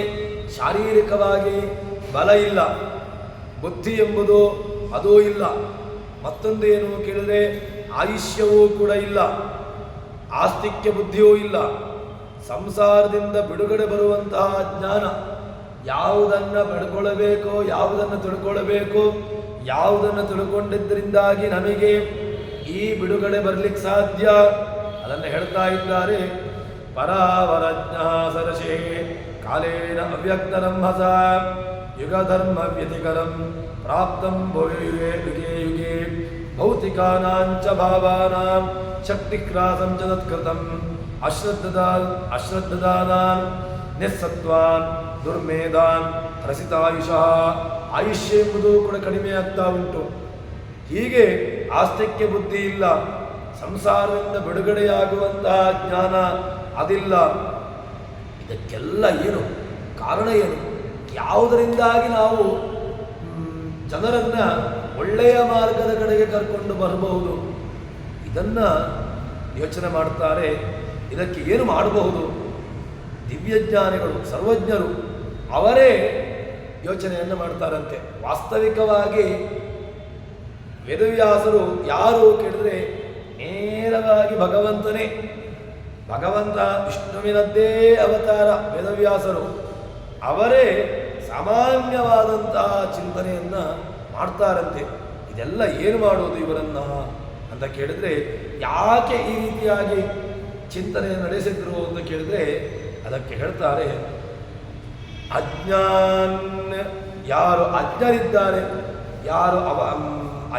ಶಾರೀರಿಕವಾಗಿ ಬಲ ಇಲ್ಲ, ಬುದ್ಧಿ ಎಂಬುದು ಅದೂ ಇಲ್ಲ. ಮತ್ತೊಂದು ಏನು ಕೇಳಿದ್ರೆ ಆಯುಷ್ಯವೂ ಕೂಡ ಇಲ್ಲ, ಆಸ್ತಿಕ್ಯ ಬುದ್ಧಿಯೂ ಇಲ್ಲ. ಸಂಸಾರದಿಂದ ಬಿಡುಗಡೆ ಬರುವಂತಹ ಜ್ಞಾನ, ಯಾವುದನ್ನು ಪಡ್ಕೊಳ್ಳಬೇಕು, ಯಾವುದನ್ನು ತಿಳ್ಕೊಳ್ಬೇಕು, ಯಾವುದನ್ನು ತಿಳ್ಕೊಂಡಿದ್ದರಿಂದಾಗಿ ನಮಗೆ ಈ ಬಿಡುಗಡೆ ಬರಲಿಕ್ಕೆ ಸಾಧ್ಯ, ಅದನ್ನು ಹೇಳ್ತಾ ಇದ್ದಾರೆ. ಪರಾವರಜ್ಞ ಸರಸೇ ಕಾಲೇನ ಅವ್ಯಕ್ತರಂಹಸ ಯುಗಧರ್ಮ ವ್ಯತಿಕರಂ ಪ್ರಾಪ್ತಂ ಭುವಿಯುಗೆ ಯುಗೆ ಯುಗೆ ಭೌತಿಕಾನಾಂಚ ಭಾವಾನಾಂ ಶಕ್ತಿಕ್ರಾಸಂ ಚ ತತ್ಕೃತಂ ಅಶ್ರದ್ಧದಾನಾನ್ ನಿಸ್ಸತ್ವಾನ್ ದುರ್ಮೇಧಾನ್ ರಸಿತಾಯುಷಃ. ಆಯುಷ್ಯ ಎಂಬುದು ಕೂಡ ಕಡಿಮೆ ಆಗ್ತಾ ಉಂಟು. ಹೀಗೆ ಆಸ್ತಿಕ್ಯ ಬುದ್ಧಿ ಇಲ್ಲ, ಸಂಸಾರದಿಂದ ಬಿಡುಗಡೆಯಾಗುವಂತಹ ಜ್ಞಾನ ಅದಿಲ್ಲ. ಇದಕ್ಕೆಲ್ಲ ಏನು ಕಾರಣ? ಏನು? ಯಾವುದರಿಂದಾಗಿ ನಾವು ಜನರನ್ನು ಒಳ್ಳೆಯ ಮಾರ್ಗದ ಕಡೆಗೆ ಕರ್ಕೊಂಡು ಬರಬಹುದು? ಇದನ್ನು ಯೋಚನೆ ಮಾಡ್ತಾರೆ. ಇದಕ್ಕೆ ಏನು ಮಾಡಬಹುದು? ದಿವ್ಯಜ್ಞಾನಿಗಳು, ಸರ್ವಜ್ಞರು ಅವರೇ ಯೋಚನೆಯನ್ನು ಮಾಡ್ತಾರಂತೆ. ವಾಸ್ತವಿಕವಾಗಿ ವೇದವ್ಯಾಸರು ಯಾರು ಕೇಳಿದ್ರೆ ನೇರವಾಗಿ ಭಗವಂತನೇ. ಭಗವಂತ ವಿಷ್ಣುವಿನದ್ದೇ ಅವತಾರ ವೇದವ್ಯಾಸರು. ಅವರೇ ಸಾಮಾನ್ಯವಾದಂತಹ ಚಿಂತನೆಯನ್ನು ಮಾಡ್ತಾರಂತೆ. ಇದೆಲ್ಲ ಏನು ಮಾಡೋದು ಇವರನ್ನು ಅಂತ ಕೇಳಿದ್ರೆ, ಯಾಕೆ ಈ ರೀತಿಯಾಗಿ ಚಿಂತನೆ ನಡೆಸಿದ್ರು ಅಂತ ಕೇಳಿದ್ರೆ ಅದಕ್ಕೆ ಹೇಳ್ತಾರೆ, ಯಾರು ಅಜ್ಞರಿದ್ದಾರೆ, ಯಾರು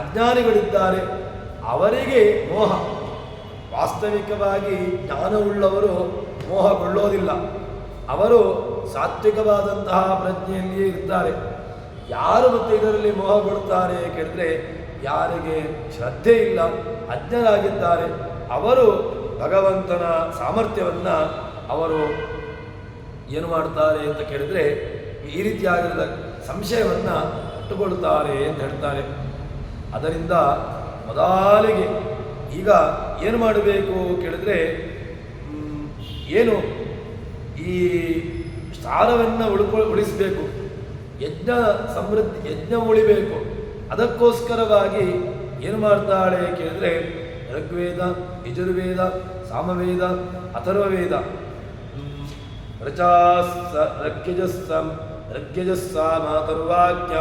ಅಜ್ಞಾನಿಗಳಿದ್ದಾರೆ ಅವರಿಗೆ ಮೋಹ. ವಾಸ್ತವಿಕವಾಗಿ ಜ್ಞಾನವುಳ್ಳವರು ಮೋಹಗೊಳ್ಳೋದಿಲ್ಲ. ಅವರು ಸಾತ್ವಿಕವಾದಂತಹ ಪ್ರಜ್ಞೆಯಲ್ಲಿಯೇ ಇರ್ತಾರೆ. ಯಾರು ಮತ್ತೆ ಇದರಲ್ಲಿ ಮೋಹಗೊಳ್ಳುತ್ತಾರೆ ಕೇಳಿದ್ರೆ, ಯಾರಿಗೆ ಶ್ರದ್ಧೆ ಇಲ್ಲ, ಅಜ್ಞರಾಗಿದ್ದಾರೆ, ಅವರು ಭಗವಂತನ ಸಾಮರ್ಥ್ಯವನ್ನು ಅವರು ಏನು ಮಾಡ್ತಾರೆ ಅಂತ ಕೇಳಿದ್ರೆ ಈ ರೀತಿಯಾಗಿರುವ ಸಂಶಯವನ್ನು ಇಟ್ಟುಕೊಳ್ಳುತ್ತಾರೆ ಅಂತ ಹೇಳ್ತಾರೆ. ಅದರಿಂದ ಮೊದಲಿಗೆ ಈಗ ಏನು ಮಾಡಬೇಕು ಕೇಳಿದ್ರೆ, ಏನು ಈ ಸಾರವನ್ನು ಉಳಿಸಬೇಕು, ಯಜ್ಞ ಸಮೃದ್ಧಿ, ಯಜ್ಞ ಉಳಿಬೇಕು. ಅದಕ್ಕೋಸ್ಕರವಾಗಿ ಏನು ಮಾಡ್ತಾಳೆ ಕೇಳಿದ್ರೆ, ಋಗ್ವೇದ, ಯಜುರ್ವೇದ, ಸಾಮವೇದ, ಅಥರ್ವವೇದ, ಋಗ್ಯಜಸ್ಸಾಮಾತರ್ವಾಕ್ಯ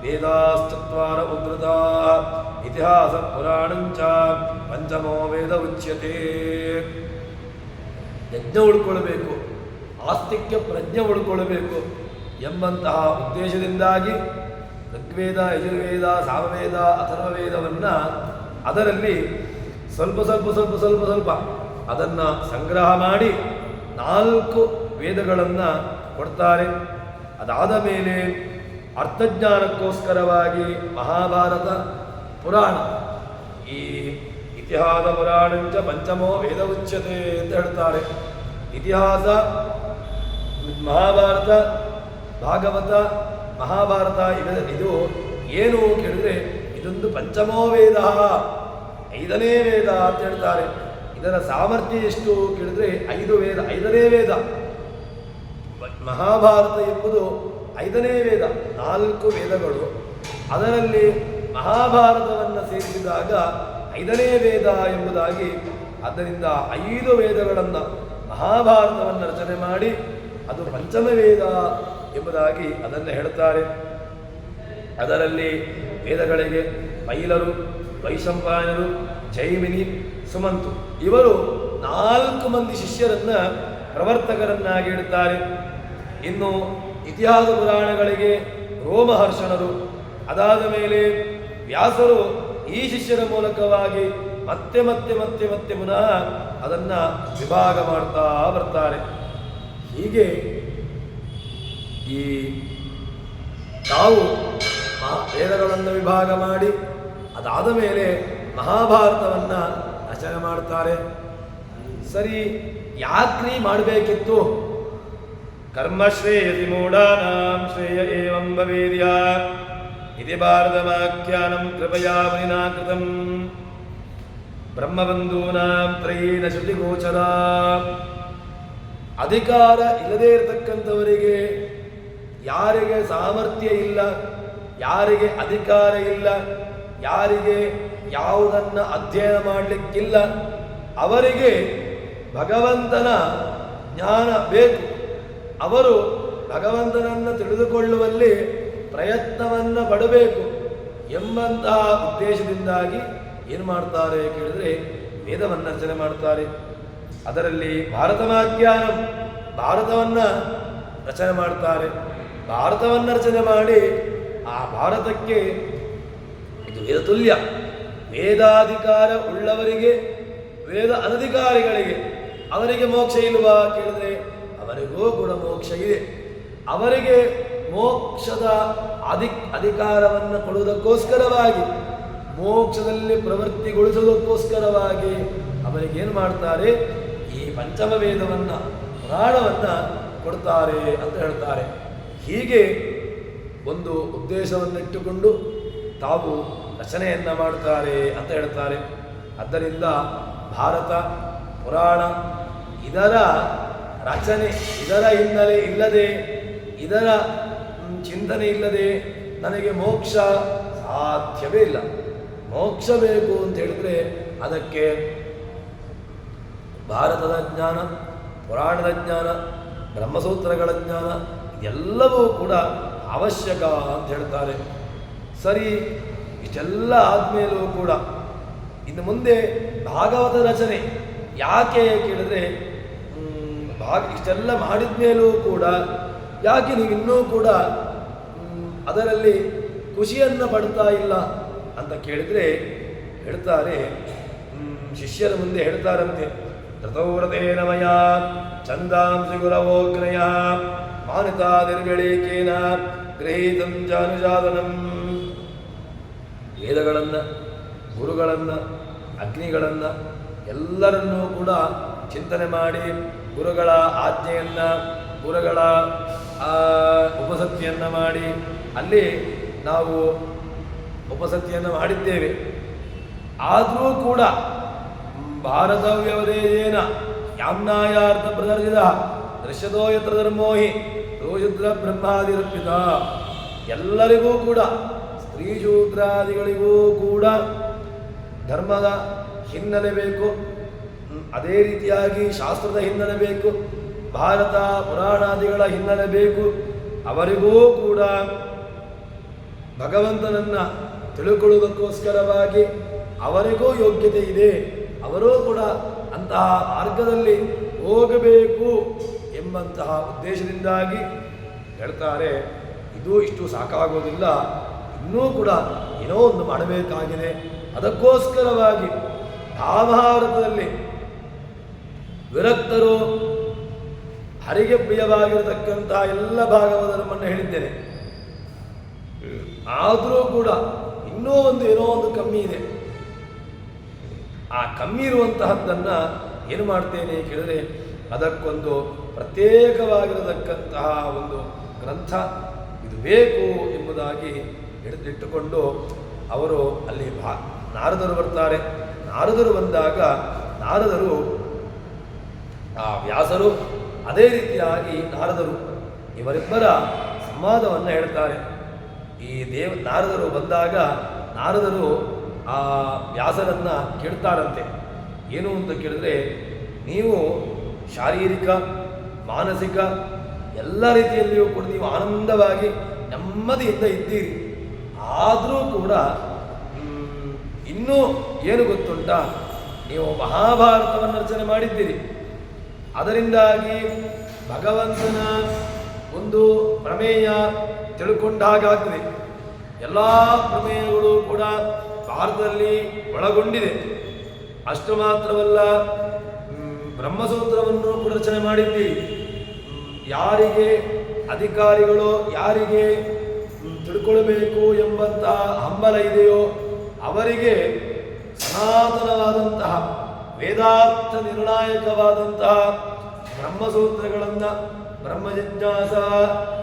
ವೇದಾಶ್ಚತ್ವಾರ ಉದ್ಧೃತ ಇತಿಹಾಸ ಪುರಾಣಂಚ ಪಂಚಮೋ ವೇದ ಉಚ್ಯತೆ. ಯಜ್ಞ ಉಳ್ಕೊಳ್ಬೇಕು, ಆಸ್ತಿಕ್ಯ ಪ್ರಜ್ಞೆ ಉಳ್ಕೊಳ್ಬೇಕು ಎಂಬಂತಹ ಉದ್ದೇಶದಿಂದಾಗಿ ಋಗ್ವೇದ, ಯಜುರ್ವೇದ, ಸಾಮವೇದ, ಅಥರ್ವವೇದವನ್ನು ಅದರಲ್ಲಿ ಸ್ವಲ್ಪ ಸ್ವಲ್ಪ ಸ್ವಲ್ಪ ಸ್ವಲ್ಪ ಸ್ವಲ್ಪ ಅದನ್ನು ಸಂಗ್ರಹ ಮಾಡಿ 4 ವೇದಗಳನ್ನು ಕೊಡ್ತಾರೆ. ಅದಾದ ಮೇಲೆ ಅರ್ಥಜ್ಞಾನಕ್ಕೋಸ್ಕರವಾಗಿ ಮಹಾಭಾರತ ಪುರಾಣ, ಈ ಇತಿಹಾಸ ಪುರಾಣಂಚ ಪಂಚಮೋ ವೇದ ಉಚ್ಯತೆ ಅಂತ ಹೇಳ್ತಾರೆ. ಇತಿಹಾಸ, ಮಹಾಭಾರತ, ಭಾಗವತ, ಮಹಾಭಾರತ ಇದು ಏನು ಕೇಳಿದ್ರೆ ಇದೊಂದು ಪಂಚಮೋ ವೇದ, 5ನೇ ವೇದ ಅಂತ ಹೇಳ್ತಾರೆ. ಇದರ ಸಾಮರ್ಥ್ಯ ಎಷ್ಟು ಕೇಳಿದ್ರೆ 5 ವೇದ, 5ನೇ ವೇದ. ಮಹಾಭಾರತ ಎಂಬುದು 5ನೇ ವೇದ, 4 ವೇದಗಳು. ಅದರಲ್ಲಿ ಮಹಾಭಾರತವನ್ನು ಸೇರಿಸಿದಾಗ 5ನೇ ವೇದ ಎಂಬುದಾಗಿ, ಆದ್ದರಿಂದ 5 ವೇದಗಳನ್ನು ಮಹಾಭಾರತವನ್ನು ರಚನೆ ಮಾಡಿ ಅದು ಪಂಚಮ ವೇದ ಎಂಬುದಾಗಿ ಅದನ್ನು ಹೇಳುತ್ತಾರೆ. ಅದರಲ್ಲಿ ವೇದಗಳಿಗೆ ಪೈಲರು, ವೈಶಂಪಾಯನರು, ಜೈಮಿನಿ, ಸುಮಂತು ಇವರು 4 ಮಂದಿ ಶಿಷ್ಯರನ್ನು ಪ್ರವರ್ತಕರನ್ನಾಗಿ ಇಡುತ್ತಾರೆ. ಇನ್ನು ಇತಿಹಾಸ ಪುರಾಣಗಳಿಗೆ ರೋಮಹರ್ಷಣರು, ಅದಾದ ಮೇಲೆ ವ್ಯಾಸರು ಈ ಶಿಷ್ಯರ ಮೂಲಕವಾಗಿ ಮತ್ತೆ ಮತ್ತೆ ಮತ್ತೆ ಮತ್ತೆ ಪುನಃ ಅದನ್ನು ವಿಭಾಗ ಮಾಡ್ತಾ ಬರ್ತಾರೆ. ಹೀಗೆ ಈ ತಾವು ವೇದಗಳನ್ನು ವಿಭಾಗ ಮಾಡಿ ಅದಾದ ಮೇಲೆ ಮಹಾಭಾರತವನ್ನು ರಚನೆ ಮಾಡ್ತಾರೆ. ಸರಿ, ಯಾಕ್ರಿ ಮಾಡಬೇಕಿತ್ತು? ಕರ್ಮಶ್ರೇಯತಿ ಮೂಢಾನಾಂ ಶ್ರೇಯ ಏವಂ ಭವೇದ್ಯ ಇತಿ ಭಾರತಮಾಖ್ಯಾನಂ ಕೃಪಯಾ ಮುನಿನಾ ಕೃತಂ ಬ್ರಹ್ಮಬಂಧೂನಾಂ ತ್ರಯೇನ ಶ್ರುತಿಗೋಚರ. ಅಧಿಕಾರ ಇಲ್ಲದೇ ಇರತಕ್ಕಂಥವರಿಗೆ, ಯಾರಿಗೆ ಸಾಮರ್ಥ್ಯ ಇಲ್ಲ, ಯಾರಿಗೆ ಅಧಿಕಾರ ಇಲ್ಲ, ಯಾರಿಗೆ ಯಾವುದನ್ನು ಅಧ್ಯಯನ ಮಾಡಲಿಕ್ಕಿಲ್ಲ, ಅವರಿಗೆ ಭಗವಂತನ ಜ್ಞಾನ ಬೇಕು. ಅವರು ಭಗವಂತನನ್ನು ತಿಳಿದುಕೊಳ್ಳುವಲ್ಲಿ ಪ್ರಯತ್ನವನ್ನು ಪಡಬೇಕು ಎಂಬಂತಹ ಉದ್ದೇಶದಿಂದಾಗಿ ಏನು ಮಾಡ್ತಾರೆ ಕೇಳಿದರೆ ವೇದವನ್ನು ರಚನೆ ಮಾಡ್ತಾರೆ. ಅದರಲ್ಲಿ ಭಾರತಮಾಖ್ಯಾನ, ಭಾರತವನ್ನು ರಚನೆ ಮಾಡ್ತಾರೆ. ಭಾರತವನ್ನು ರಚನೆ ಮಾಡಿ ಆ ಭಾರತಕ್ಕೆ ಇದು ವೇದ ತುಲ್ಯ. ವೇದಾಧಿಕಾರ ಉಳ್ಳವರಿಗೆ, ವೇದ ಅನಧಿಕಾರಿಗಳಿಗೆ ಅವರಿಗೆ ಮೋಕ್ಷ ಇಲ್ವಾ ಕೇಳಿದ್ರೆ ಅವರಿಗೂ ಕೂಡ ಮೋಕ್ಷ ಇದೆ. ಅವರಿಗೆ ಮೋಕ್ಷದ ಅಧಿಕಾರವನ್ನು ಕೊಡುವುದಕ್ಕೋಸ್ಕರವಾಗಿ, ಮೋಕ್ಷದಲ್ಲಿ ಪ್ರವೃತ್ತಿಗೊಳಿಸುವುದಕ್ಕೋಸ್ಕರವಾಗಿ ಅವರಿಗೇನು ಮಾಡ್ತಾರೆ? ಈ ಪಂಚಮ ವೇದವನ್ನು, ಪುರಾಣವನ್ನು ಕೊಡ್ತಾರೆ ಅಂತ ಹೇಳ್ತಾರೆ. ಹೀಗೆ ಒಂದು ಉದ್ದೇಶವನ್ನಿಟ್ಟುಕೊಂಡು ತಾವು ರಚನೆಯನ್ನು ಮಾಡ್ತಾರೆ ಅಂತ ಹೇಳ್ತಾರೆ. ಆದ್ದರಿಂದ ಭಾರತ ಪುರಾಣ ಇದರ ರಚನೆ, ಇದರ ಹಿನ್ನೆಲೆ ಇಲ್ಲದೆ, ಇದರ ಚಿಂತನೆ ಇಲ್ಲದೆ ನನಗೆ ಮೋಕ್ಷ ಸಾಧ್ಯವೇ ಇಲ್ಲ. ಮೋಕ್ಷ ಬೇಕು ಅಂತ ಹೇಳಿದರೆ ಅದಕ್ಕೆ ಭಾರತದ ಜ್ಞಾನ, ಪುರಾಣದ ಜ್ಞಾನ, ಬ್ರಹ್ಮಸೂತ್ರಗಳ ಜ್ಞಾನ ಇದೆಲ್ಲವೂ ಕೂಡ ಅವಶ್ಯಕ ಅಂತ ಹೇಳ್ತಾರೆ. ಸರಿ, ಇಷ್ಟೆಲ್ಲ ಆದಮೇಲೂ ಕೂಡ ಇನ್ನು ಮುಂದೆ ಭಾಗವತ ರಚನೆ ಯಾಕೆ ಕೇಳಿದ್ರೆ, ಇಷ್ಟೆಲ್ಲ ಮಾಡಿದ ಮೇಲೂ ಕೂಡ ಯಾಕೆ ನೀವು ಇನ್ನೂ ಕೂಡ ಅದರಲ್ಲಿ ಖುಷಿಯನ್ನು ಪಡ್ತಾ ಇಲ್ಲ ಅಂತ ಕೇಳಿದರೆ ಹೇಳ್ತಾರೆ, ಶಿಷ್ಯರ ಮುಂದೆ ಹೇಳ್ತಾರಂತೆ, ಧೃತೌವ್ರತೇನ ಮಯ ಛಂದಾಂಸಿ ಗುರವೋಗ್ನಯ ಮಾನಿತಾ ನಿರ್ಗಳೇಕೇನ ಗೃಹೀತಂ ಜಾನುಜಾತನಂ. ವೇದಗಳನ್ನು, ಗುರುಗಳನ್ನು, ಅಗ್ನಿಗಳನ್ನು ಎಲ್ಲರನ್ನೂ ಕೂಡ ಚಿಂತನೆ ಮಾಡಿ ಗುರುಗಳ ಆಜ್ಞೆಯನ್ನು, ಗುರುಗಳ ಉಪಸತಿಯನ್ನು ಮಾಡಿ ಅಲ್ಲಿ ನಾವು ಉಪಸತಿಯನ್ನು ಮಾಡಿದ್ದೇವೆ. ಆದರೂ ಕೂಡ ಭಾರತವ್ಯವದೇನ ಯಾಮ್ನಾಯಾರ್ಥ ಪ್ರದರ್ಶಿತ ದೃಶ್ಯದೋ ಯತ್ರ ಧರ್ಮೋಹಿ ರೋಷುದ್ರ ಬ್ರಹ್ಮಾದಿರರ್ಪಿತ. ಎಲ್ಲರಿಗೂ ಕೂಡ, ಸ್ತ್ರೀ ಶೂದ್ರಾದಿಗಳಿಗೂ ಕೂಡ ಧರ್ಮದ ಹಿನ್ನೆಲೆ ಬೇಕು, ಅದೇ ರೀತಿಯಾಗಿ ಶಾಸ್ತ್ರದ ಹಿನ್ನೆಲೆ ಬೇಕು, ಭಾರತ ಪುರಾಣಾದಿಗಳ ಹಿನ್ನೆಲೆ ಬೇಕು. ಅವರಿಗೂ ಕೂಡ ಭಗವಂತನನ್ನು ತಿಳ್ಕೊಳ್ಳುವುದಕ್ಕೋಸ್ಕರವಾಗಿ ಅವರಿಗೂ ಯೋಗ್ಯತೆ ಇದೆ, ಅವರೂ ಕೂಡ ಅಂತಹ ಮಾರ್ಗದಲ್ಲಿ ಹೋಗಬೇಕು ಎಂಬಂತಹ ಉದ್ದೇಶದಿಂದಾಗಿ ಹೇಳ್ತಾರೆ. ಇದು ಇಷ್ಟು ಸಾಕಾಗೋದಿಲ್ಲ, ಇನ್ನೂ ಕೂಡ ಏನೋ ಒಂದು ಮಾಡಬೇಕಾಗಿದೆ. ಅದಕ್ಕೋಸ್ಕರವಾಗಿ ಮಹಾಭಾರತದಲ್ಲಿ ವಿರಕ್ತರು, ಹರಿಗೆ ಪ್ರಿಯವಾಗಿರತಕ್ಕಂತಹ ಎಲ್ಲ ಭಾಗವತ ಧರ್ಮವನ್ನು ಹೇಳಿದ್ದೇನೆ. ಆದರೂ ಕೂಡ ಇನ್ನೂ ಏನೋ ಒಂದು ಕಮ್ಮಿ ಇದೆ. ಆ ಕಮ್ಮಿ ಇರುವಂತಹದ್ದನ್ನು ಏನು ಮಾಡ್ತೇನೆ ಕೇಳಿದರೆ ಅದಕ್ಕೊಂದು ಪ್ರತ್ಯೇಕವಾಗಿರತಕ್ಕಂತಹ ಒಂದು ಗ್ರಂಥ ಇದು ಬೇಕು ಎಂಬುದಾಗಿ ಹಿಡಿದಿಟ್ಟುಕೊಂಡು ಅವರು ಅಲ್ಲಿ ನಾರದರು ಬರ್ತಾರೆ. ನಾರದರು ಬಂದಾಗ ನಾರದರು ಆ ವ್ಯಾಸರು, ಅದೇ ರೀತಿಯಾಗಿ ನಾರದರು ಇವರಿಬ್ಬರ ಸಂವಾದವನ್ನು ಹೇಳ್ತಾರೆ. ಈ ನಾರದರು ಬಂದಾಗ ನಾರದರು ಆ ವ್ಯಾಸರನ್ನು ಕೇಳ್ತಾರಂತೆ. ಏನು ಅಂತ ಕೇಳಿದ್ರೆ, ನೀವು ಶಾರೀರಿಕ, ಮಾನಸಿಕ ಎಲ್ಲ ರೀತಿಯಲ್ಲಿಯೂ ಕೂಡ ನೀವು ಆನಂದವಾಗಿ ನೆಮ್ಮದಿಯಿಂದ ಇದ್ದೀರಿ. ಆದರೂ ಕೂಡ ಇನ್ನೂ ಏನು ಗೊತ್ತುಂಟ, ನೀವು ಮಹಾಭಾರತವನ್ನು ರಚನೆ ಮಾಡಿದ್ದೀರಿ. ಅದರಿಂದಾಗಿ ಭಗವಂತನ ಒಂದು ಪ್ರಮೇಯ ತಿಳ್ಕೊಂಡಾಗ್ತದೆ. ಎಲ್ಲ ಪ್ರಮೇಯಗಳು ಕೂಡ ಭಾರತದಲ್ಲಿ ಒಳಗೊಂಡಿದೆ. ಅಷ್ಟು ಮಾತ್ರವಲ್ಲ, ಬ್ರಹ್ಮಸೂತ್ರವನ್ನು ಕೂಡ ರಚನೆ ಮಾಡಿದ್ದೀರಿ. ಯಾರಿಗೆ ಅಧಿಕಾರಿಗಳು, ಯಾರಿಗೆ ತಿಳ್ಕೊಳ್ಬೇಕು ಎಂಬಂತಹ ಹಂಬಲ ಇದೆಯೋ ಅವರಿಗೆ ಸನಾತನವಾದಂತಹ ವೇದಾರ್ಥ ನಿರ್ಣಾಯಕವಾದಂತಹ ಬ್ರಹ್ಮಸೂತ್ರಗಳನ್ನು ಬ್ರಹ್ಮಜಿಜ್ಞಾಸ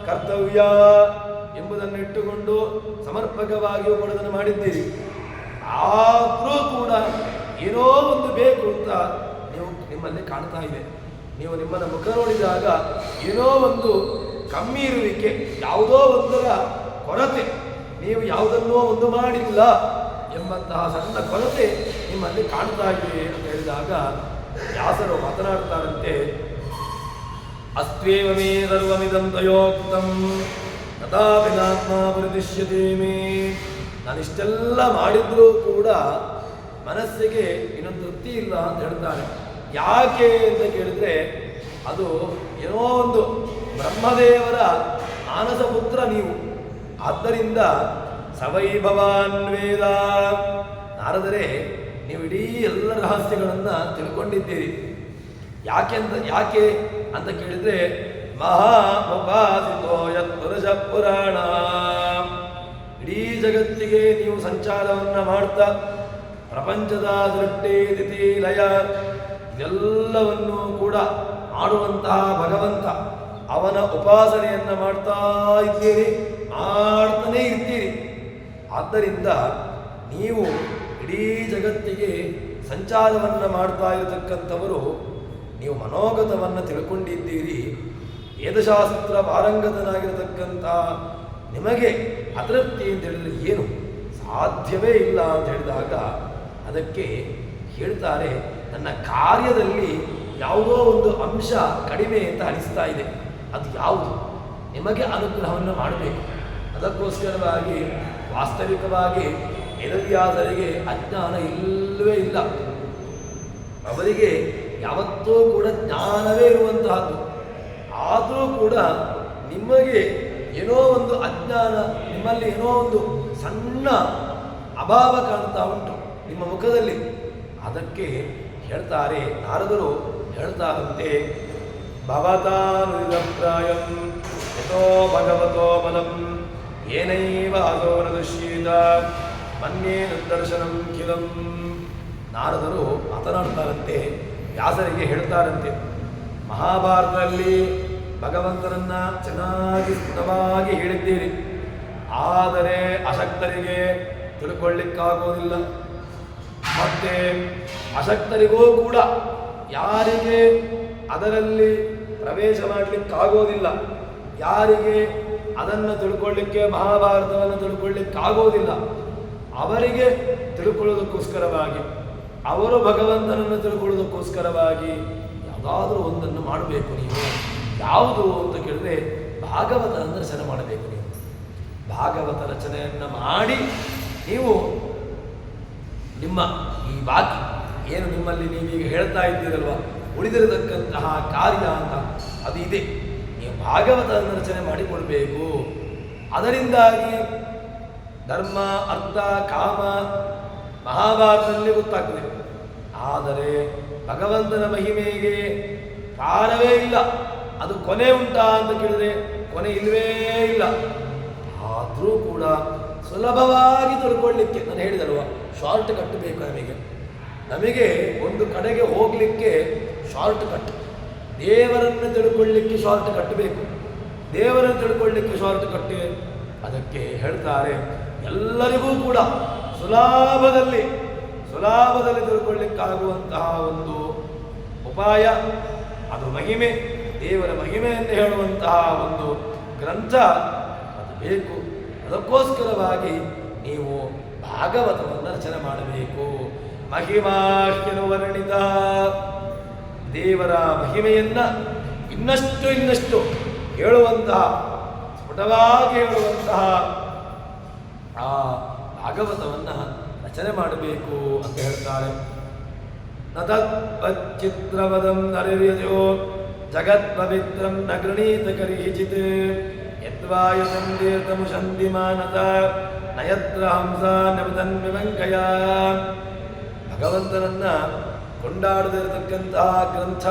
ಕರ್ತವ್ಯ ಎಂಬುದನ್ನು ಇಟ್ಟುಕೊಂಡು ಸಮರ್ಪಕವಾಗಿ ಒಬ್ಬಳದನ್ನು ಮಾಡಿದ್ದೀರಿ. ಆದರೂ ಕೂಡ ಏನೋ ಒಂದು ಬೇಕು ಅಂತ ನೀವು ನಿಮ್ಮಲ್ಲಿ ಕಾಣ್ತಾ ಇದೆ. ನೀವು ನಿಮ್ಮನ್ನು ಮುಖ ನೋಡಿದಾಗ ಏನೋ ಒಂದು ಕಮ್ಮಿ ಇರುವಿಕೆ, ಯಾವುದೋ ಒಂದರ ಕೊರತೆ, ನೀವು ಯಾವುದನ್ನೋ ಒಂದು ಮಾಡಿಲ್ಲ ಎಂಬಂತಹ ಸಣ್ಣ ಕೊರತೆ ನಿಮ್ಮಲ್ಲಿ ಕಾಣ್ತಾ ಇದೆ ಅಂತ ಹೇಳಿದಾಗ ವ್ಯಾಸರು ಮಾತನಾಡ್ತಾರಂತೆ, ಅಸ್ತ್ವೇವ ಮೇ ಸರ್ವಮಿದಂ ತಯೋಕ್ತಂ ತಥಾಪಿನಾತ್ಮ ಪ್ರತಿಷ್ಯತೆ ಮೇ. ನಾನಿಷ್ಟೆಲ್ಲ ಮಾಡಿದ್ರೂ ಕೂಡ ಮನಸ್ಸಿಗೆ ಇನ್ನೊಂದು ತೃಪ್ತಿ ಇಲ್ಲ ಅಂತ ಹೇಳ್ತಾನೆ. ಯಾಕೆ ಅಂತ ಕೇಳಿದ್ರೆ ಅದು ಏನೋ ಒಂದು ಬ್ರಹ್ಮದೇವರ ಮಾನಸ ಪುತ್ರ ನೀವು. ಆದ್ದರಿಂದ ಸವೈಭವಾನ್ ವೇದ, ನಾರದರೆ ನೀವು ಇಡೀ ಎಲ್ಲ ರಹಸ್ಯಗಳನ್ನು ತಿಳ್ಕೊಂಡಿದ್ದೀರಿ. ಯಾಕೆ ಅಂತ ಕೇಳಿದ್ರೆ ಮಹಾಮುಪಾಸಿತೋ ಯತ್ಪುರುಷ ಪುರಾಣ, ಇಡೀ ಜಗತ್ತಿಗೆ ನೀವು ಸಂಚಾರವನ್ನು ಮಾಡ್ತಾ ಪ್ರಪಂಚದ ಸೃಷ್ಟಿ ಸ್ಥಿತಿ ಲಯ ಎಲ್ಲವನ್ನೂ ಕೂಡ ಮಾಡುವಂತಹ ಭಗವಂತ ಅವನ ಉಪಾಸನೆಯನ್ನು ಮಾಡ್ತಾ ಇದ್ದೀರಿ, ಮಾಡ್ತಾನೇ ಇರ್ತೀರಿ. ಆದ್ದರಿಂದ ನೀವು ಇಡೀ ಜಗತ್ತಿಗೆ ಸಂಚಾರವನ್ನು ಮಾಡ್ತಾ ಇರತಕ್ಕಂಥವರು, ನೀವು ಮನೋಗತವನ್ನು ತಿಳ್ಕೊಂಡಿದ್ದೀರಿ. ವೇದಶಾಸ್ತ್ರ ಪಾರಂಗತನಾಗಿರತಕ್ಕಂಥ ನಿಮಗೆ ಅತೃಪ್ತಿ ಅಂತ ಹೇಳಿದ್ರೆ ಏನು ಸಾಧ್ಯವೇ ಇಲ್ಲ ಅಂತ ಹೇಳಿದಾಗ ಅದಕ್ಕೆ ಹೇಳ್ತಾರೆ, ನನ್ನ ಕಾರ್ಯದಲ್ಲಿ ಯಾವುದೋ ಒಂದು ಅಂಶ ಕಡಿಮೆ ಅಂತ ಅನಿಸ್ತಾ ಇದೆ. ಅದು ಯಾವುದು? ನಿಮಗೆ ಅನುಗ್ರಹವನ್ನು ಮಾಡಬೇಕು. ಅದಕ್ಕೋಸ್ಕರವಾಗಿ ವಾಸ್ತವಿಕವಾಗಿ ವೇದವ್ಯಾಸರಿಗೆ ಅಜ್ಞಾನ ಇಲ್ಲವೇ ಇಲ್ಲ. ಅವರಿಗೆ ಯಾವತ್ತೂ ಕೂಡ ಜ್ಞಾನವೇ ಇರುವಂತಹದ್ದು. ಆದರೂ ಕೂಡ ನಿಮಗೆ ಏನೋ ಒಂದು ಅಜ್ಞಾನ, ನಿಮ್ಮಲ್ಲಿ ಏನೋ ಒಂದು ಸಣ್ಣ ಅಭಾವ ಕಾಣ್ತಾ ಉಂಟು ನಿಮ್ಮ ಮುಖದಲ್ಲಿ. ಅದಕ್ಕೆ ಹೇಳ್ತಾರೆ ನಾರದರು ಹೇಳ್ತಾರಂತೆ, ಭವತಾನುಪ್ರಾಯಂ ಯಥೋ ಭಗವತೋ ಬಲಂ ಏನೈವ ಅದೋ ನ ದೃಶ್ಯೇತ ಮನ್ಯೇ ನಿರ್ದರ್ಶನಂ ಕಿಲಂ. ನಾರದರು ಮಾತನಾಡ್ತಾರಂತೆ, ವ್ಯಾಸರಿಗೆ ಹೇಳ್ತಾರಂತೆ, ಮಹಾಭಾರತದಲ್ಲಿ ಭಗವಂತನನ್ನ ಚೆನ್ನಾಗಿ ಸ್ಫುಟವಾಗಿ ಹೇಳಿದ್ದೀರಿ, ಆದರೆ ಅಶಕ್ತರಿಗೆ ತಿಳ್ಕೊಳ್ಳಿಕ್ಕಾಗೋದಿಲ್ಲ. ಮತ್ತೆ ಅಶಕ್ತರಿಗೂ ಕೂಡ ಯಾರಿಗೆ ಅದರಲ್ಲಿ ಪ್ರವೇಶ ಮಾಡಲಿಕ್ಕಾಗೋದಿಲ್ಲ, ಯಾರಿಗೆ ಅದನ್ನು ತಿಳ್ಕೊಳ್ಳಿಕ್ಕೆ ಮಹಾಭಾರತವನ್ನು ತಿಳ್ಕೊಳ್ಳಿಕ್ಕಾಗೋದಿಲ್ಲ, ಅವರಿಗೆ ತಿಳ್ಕೊಳ್ಳೋದಕ್ಕೋಸ್ಕರವಾಗಿ, ಅವರು ಭಗವಂತನನ್ನು ತಿಳ್ಕೊಳ್ಳೋದಕ್ಕೋಸ್ಕರವಾಗಿ ಯಾವುದಾದ್ರೂ ಒಂದನ್ನು ಮಾಡಬೇಕು. ನೀವು ಯಾವುದು ಅಂತ ಕೇಳಿದ್ರೆ ಭಾಗವತ ರಚನೆ ಮಾಡಬೇಕು. ನೀವು ಭಾಗವತ ರಚನೆಯನ್ನು ಮಾಡಿ ನೀವು ನಿಮ್ಮ ಈ ಬಾಕಿ ಏನು ನಿಮ್ಮಲ್ಲಿ ನೀವೀಗ ಹೇಳ್ತಾ ಇದ್ದೀರಲ್ವ ಉಳಿದಿರತಕ್ಕಂತಹ ಕಾರ್ಯ ಅಂತ ಅದು ಇದೆ. ನೀವು ಭಾಗವತ ರಚನೆ ಮಾಡಿಕೊಳ್ಬೇಕು. ಅದರಿಂದಾಗಿ ಧರ್ಮ ಅರ್ಥ ಕಾಮ ಮಹಾಭಾರತದಲ್ಲಿ ಗೊತ್ತಾಗ್ತದೆ. ಆದರೆ ಭಗವಂತನ ಮಹಿಮೆಗೆ ಕಾಲವೇ ಇಲ್ಲ. ಅದು ಕೊನೆ ಉಂಟಾ ಅಂತ ಕೇಳಿದ್ರೆ ಕೊನೆ ಇಲ್ಲವೇ ಇಲ್ಲ. ಆದರೂ ಕೂಡ ಸುಲಭವಾಗಿ ತಿಳ್ಕೊಳ್ಳಿಕ್ಕೆ ನಾನು ಹೇಳಿದಲ್ವ, ಶಾರ್ಟ್ ಕಟ್ ಬೇಕು ನಮಗೆ ಒಂದು ಕಡೆಗೆ ಹೋಗಲಿಕ್ಕೆ ಶಾರ್ಟ್ ಕಟ್. ದೇವರನ್ನು ತಿಳ್ಕೊಳ್ಳಿಕ್ಕೆ ಶಾರ್ಟ್ ಕಟ್ ಬೇಕು. ದೇವರನ್ನು ತಿಳ್ಕೊಳ್ಳಿಕ್ಕೆ ಶಾರ್ಟ್ ಕಟ್. ಅದಕ್ಕೆ ಹೇಳ್ತಾರೆ ಎಲ್ಲರಿಗೂ ಕೂಡ ಸುಲಭದಲ್ಲಿ ತಿಳ್ಕೊಳ್ಳಿಕ್ಕಾಗುವಂತಹ ಒಂದು ಉಪಾಯ, ಅದು ಮಹಿಮೆ, ದೇವರ ಮಹಿಮೆಯನ್ನು ಹೇಳುವಂತಹ ಒಂದು ಗ್ರಂಥ ಅದು ಬೇಕು. ಅದಕ್ಕೋಸ್ಕರವಾಗಿ ನೀವು ಭಾಗವತವನ್ನು ರಚನೆ ಮಾಡಬೇಕು. ಮಹಿಮಾಖ್ಯನು ವರ್ಣಿತ, ದೇವರ ಮಹಿಮೆಯನ್ನ ಇನ್ನಷ್ಟು ಹೇಳುವಂತಹ, ಸ್ಫುಟವಾಗಿ ಹೇಳುವಂತಹ ಆ ಭಾಗವತವನ್ನು ರಚನೆ ಮಾಡಬೇಕು ಅಂತ ಹೇಳ್ತಾರೆ. ನತತ್ಚಿತ್ರವದಂ ನರಿರ್ಯಜೋ ಜಗತ್ ಪವಿತ್ರಂ ನ ಗೃಣೀತ ಕರಿಚಿತ್ ಯದ್ವಾಯಸಂ ತೀರ್ಥಮುಷಂದಿಮಾನತ ನಯತ್ರ ಹಂಸ ನವತನ್ವಿವಂಕಯ. ಭಗವಂತನನ್ನ ಕೊಂಡಾಡದಿರತಕ್ಕಂತಹ ಗ್ರಂಥ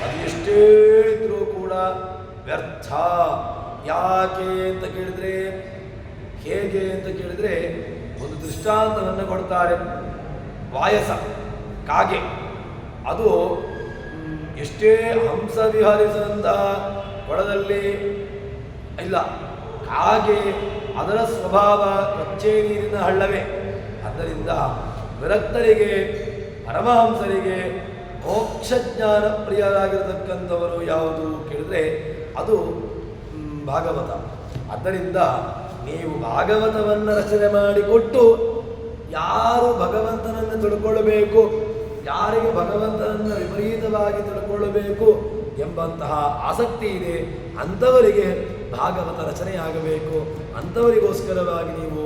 ಅದು ಎಷ್ಟೇ ಇದ್ರೂ ಕೂಡ ವ್ಯರ್ಥ. ಯಾಕೆ ಅಂತ ಕೇಳಿದ್ರೆ ಹೇಗೆ ಅಂತ ಕೇಳಿದರೆ ಒಂದು ದೃಷ್ಟಾಂತವನ್ನು ಕೊಡ್ತಾರೆ. ವಾಯಸ ಕಾಗೆ ಅದು ಎಷ್ಟೇ ಹಂಸ ವಿಹರಿಸಿದಂತಹ ಕೊಳದಲ್ಲಿ ಇಲ್ಲ, ಕಾಗೆ ಅದರ ಸ್ವಭಾವ ಕಚ್ಚೆ ನೀರಿನ ಹಳ್ಳವೇ. ಆದ್ದರಿಂದ ವಿರಕ್ತರಿಗೆ ಪರಮಹಂಸರಿಗೆ ಮೋಕ್ಷಜ್ಞಾನ ಪ್ರಿಯರಾಗಿರತಕ್ಕಂಥವರು ಯಾವುದು ಕೇಳಿದರೆ ಅದು ಭಾಗವತ. ಆದ್ದರಿಂದ ನೀವು ಭಾಗವತವನ್ನು ರಚನೆ ಮಾಡಿಕೊಟ್ಟು ಯಾರು ಭಗವಂತನನ್ನು ತಿಳ್ಕೊಳ್ಳಬೇಕು, ಯಾರಿಗೆ ಭಗವಂತನನ್ನು ವಿಪರೀತವಾಗಿ ತಿಳ್ಕೊಳ್ಳಬೇಕು ಎಂಬಂತಹ ಆಸಕ್ತಿ ಇದೆ ಅಂಥವರಿಗೆ ಭಾಗವತ ರಚನೆಯಾಗಬೇಕು. ಅಂಥವರಿಗೋಸ್ಕರವಾಗಿ ನೀವು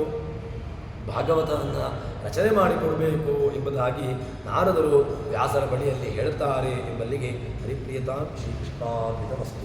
ಭಾಗವತವನ್ನು ರಚನೆ ಮಾಡಿಕೊಡಬೇಕು ಎಂಬುದಾಗಿ ನಾರದರು ವ್ಯಾಸರ ಬಳಿಯಲ್ಲಿ ಹೇಳುತ್ತಾರೆ ಎಂಬಲ್ಲಿಗೆ ಹರಿಪ್ರಿಯತಾಂ ಶ್ರೀಕೃಷ್ಣಾರ್ಪಿತಮಸ್ತು.